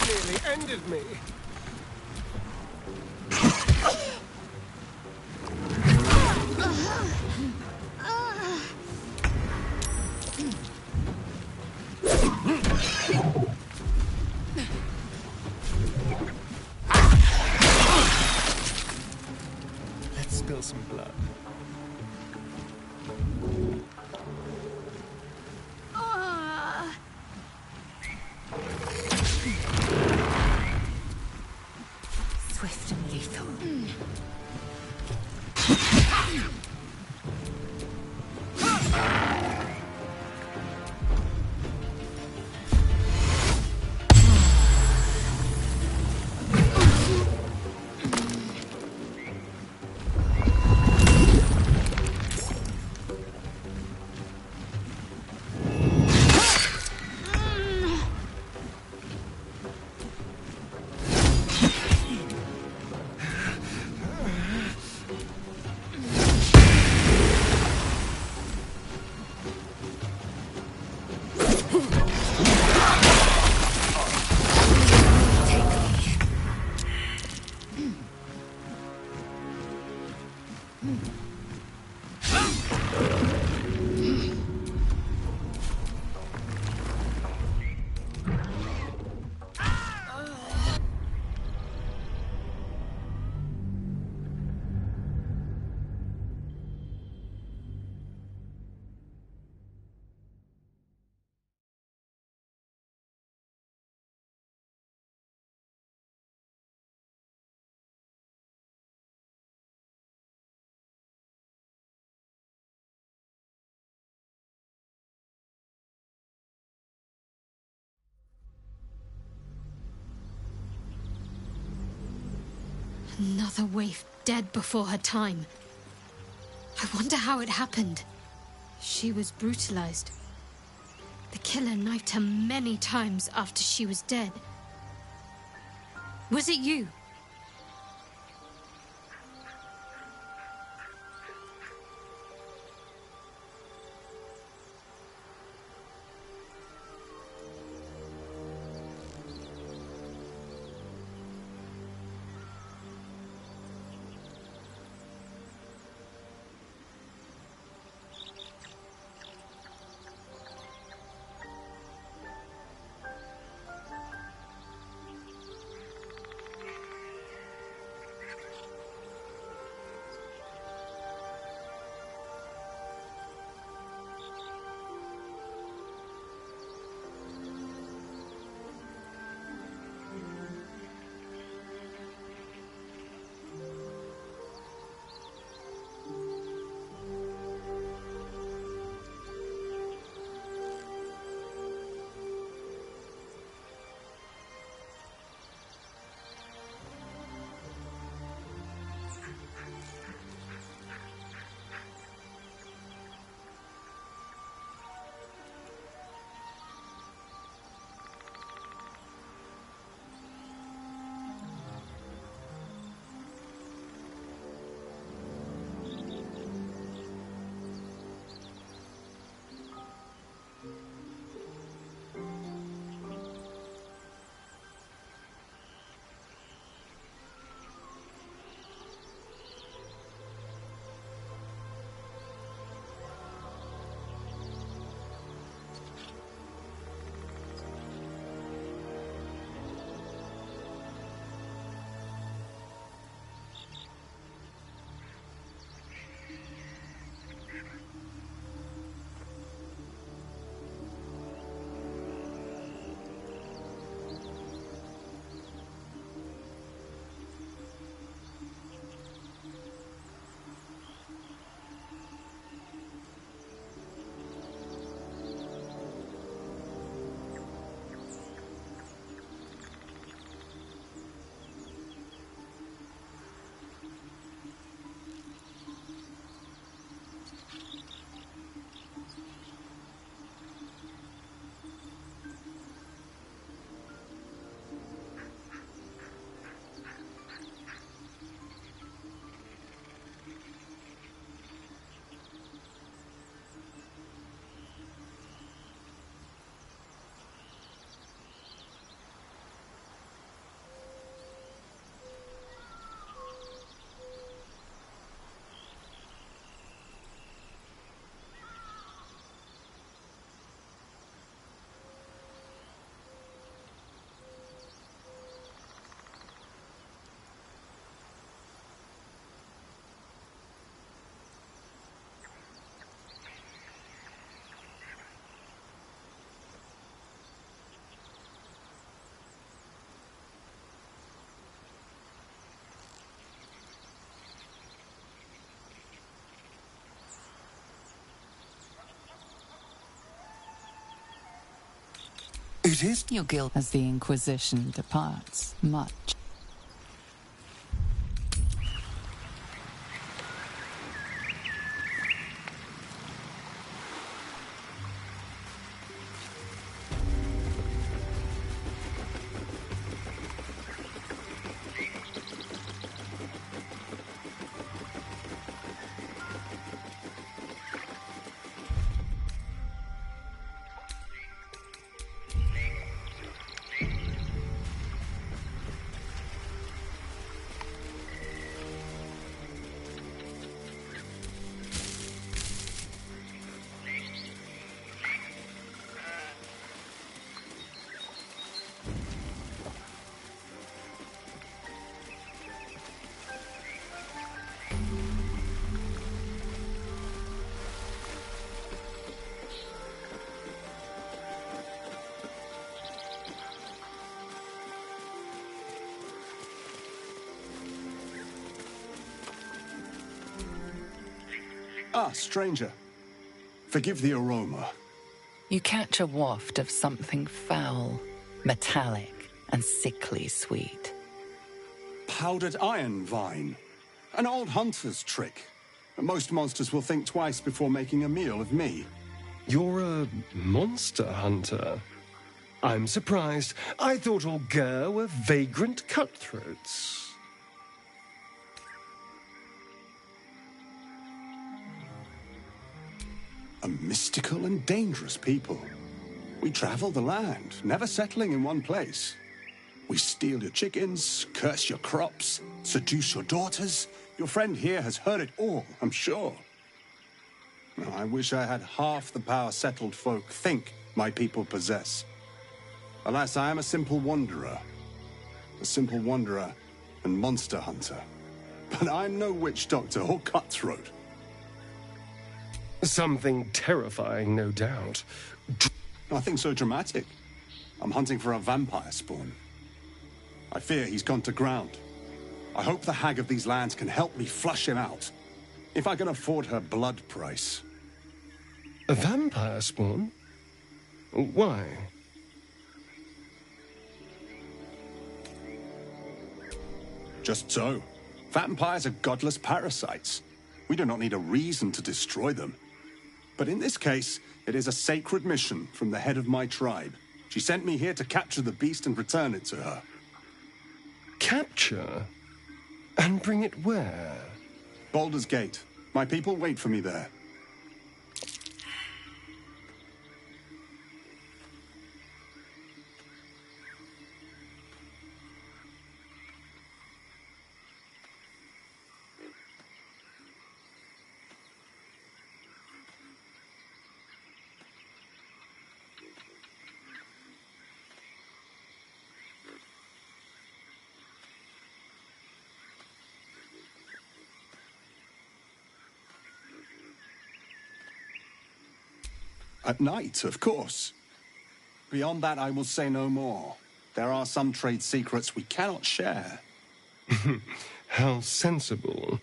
Nearly ended me. Let's spill some blood. Swift and lethal. Another waif dead before her time. I wonder how it happened. She was brutalized. The killer knifed her many times after she was dead. Was it you? It is your guilt as the Inquisition departs much. Ah, stranger. Forgive the aroma. You catch a waft of something foul, metallic, and sickly sweet. Powdered iron vine. An old hunter's trick. Most monsters will think twice before making a meal of me. You're a monster hunter. I'm surprised. I thought all Gur were vagrant cutthroats. A mystical and dangerous people. We travel the land, never settling in one place. We steal your chickens, curse your crops, seduce your daughters. Your friend here has heard it all, I'm sure. I wish I had half the power settled folk think my people possess. Alas, I am a simple wanderer. A simple wanderer and monster hunter. But I'm no witch doctor or cutthroat. Something terrifying, no doubt. Nothing so dramatic. I'm hunting for a vampire spawn. I fear he's gone to ground. I hope the hag of these lands can help me flush him out. If I can afford her blood price. A vampire spawn? Why? Just so. Vampires are godless parasites. We do not need a reason to destroy them. But in this case, it is a sacred mission from the head of my tribe. She sent me here to capture the beast and return it to her. Capture? And bring it where? Baldur's Gate. My people wait for me there. At night, of course. Beyond that, I will say no more. There are some trade secrets we cannot share. How sensible.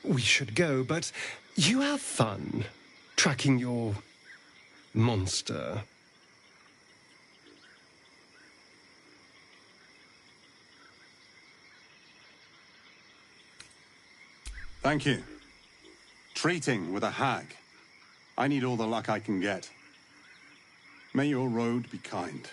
We should go, but you have fun tracking your monster. Thank you. Treating with a hag. I need all the luck I can get. May your road be kind.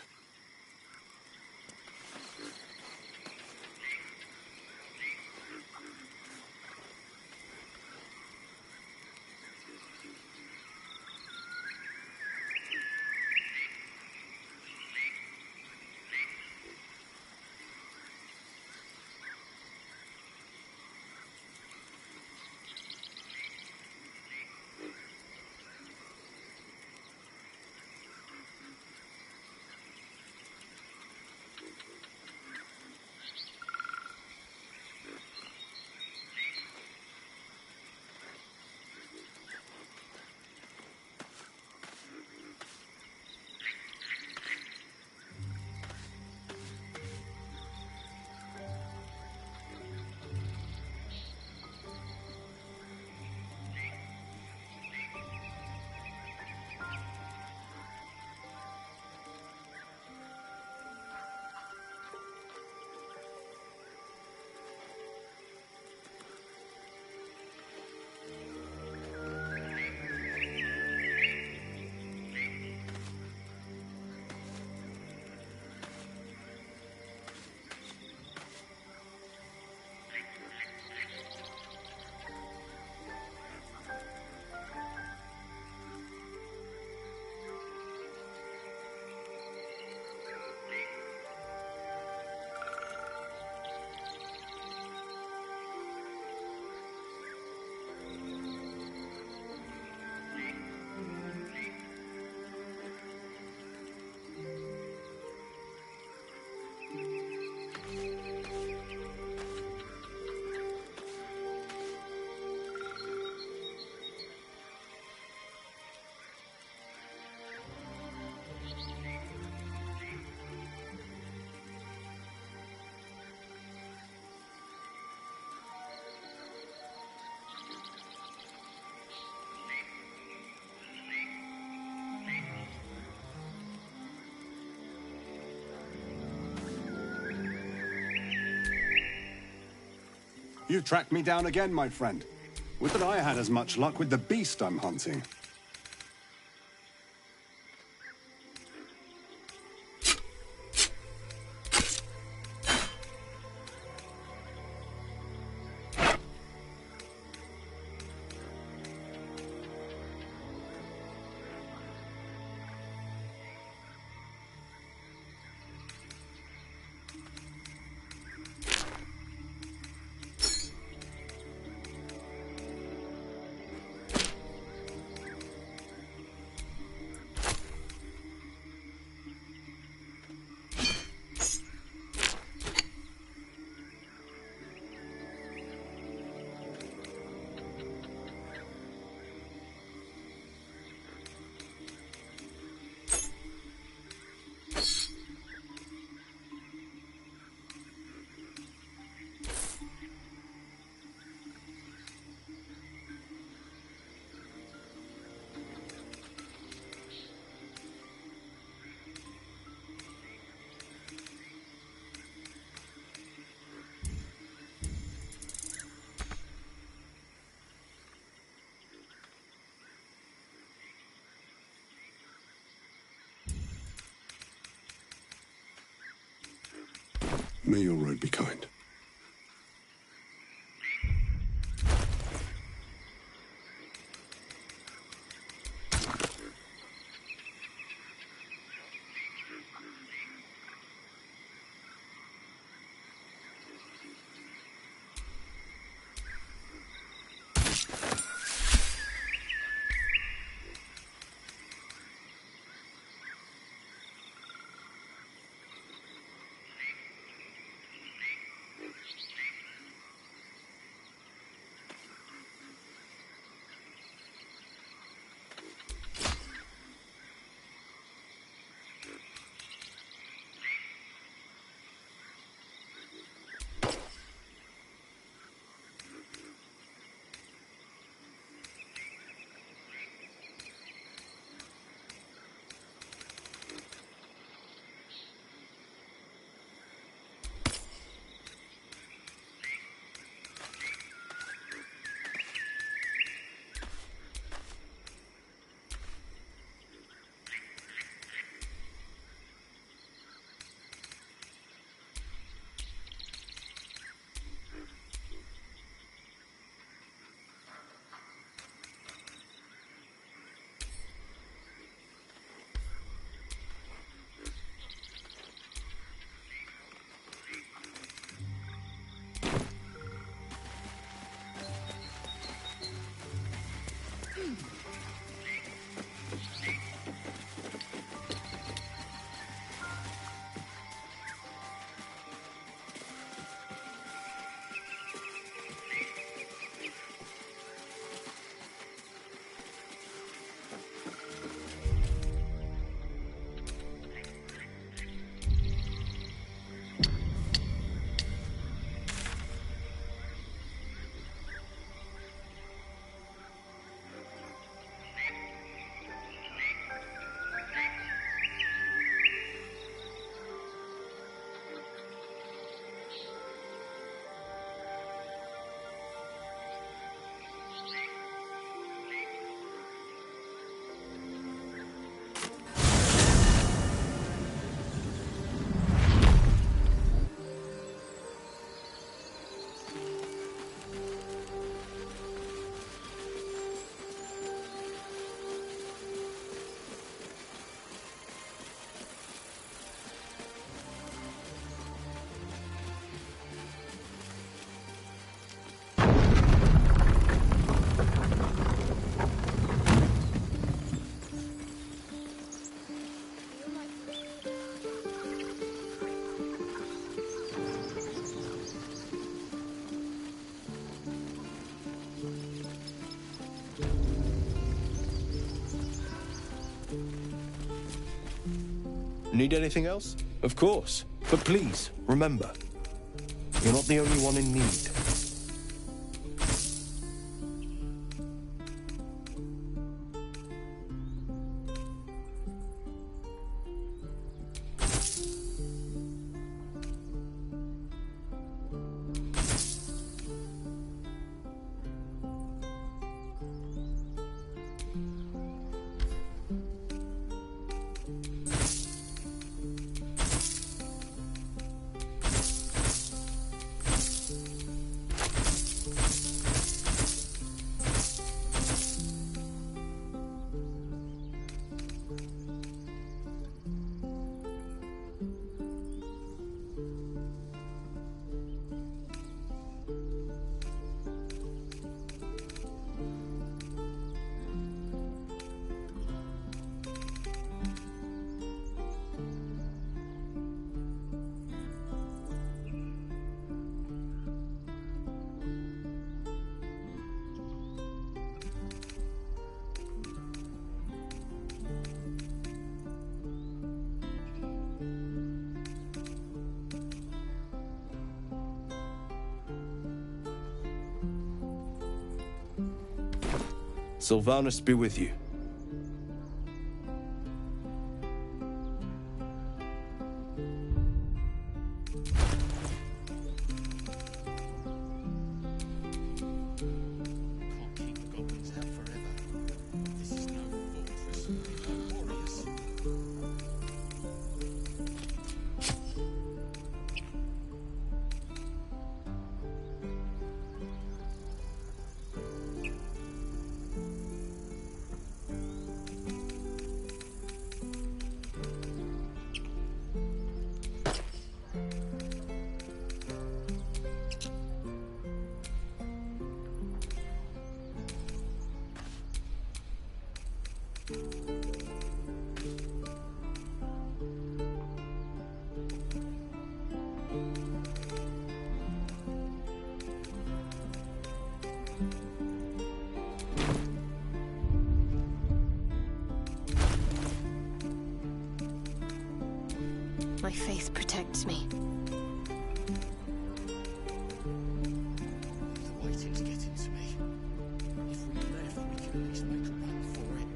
You've tracked me down again, my friend. Would that I had as much luck with the beast I'm hunting. May your road be kind. Need anything else? Of course. But please, remember, you're not the only one in need. Sylvanus be with you. My faith protects me. The waiting's getting to me. If we left, we could at least make a run for it.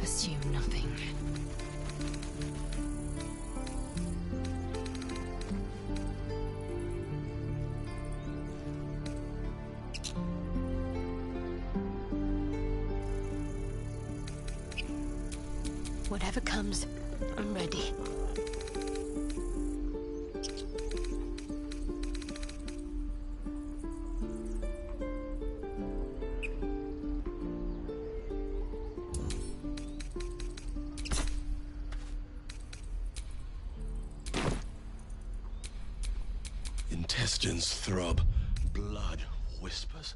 Assume nothing. Whatever comes, I'm ready. Intestines throb, blood whispers.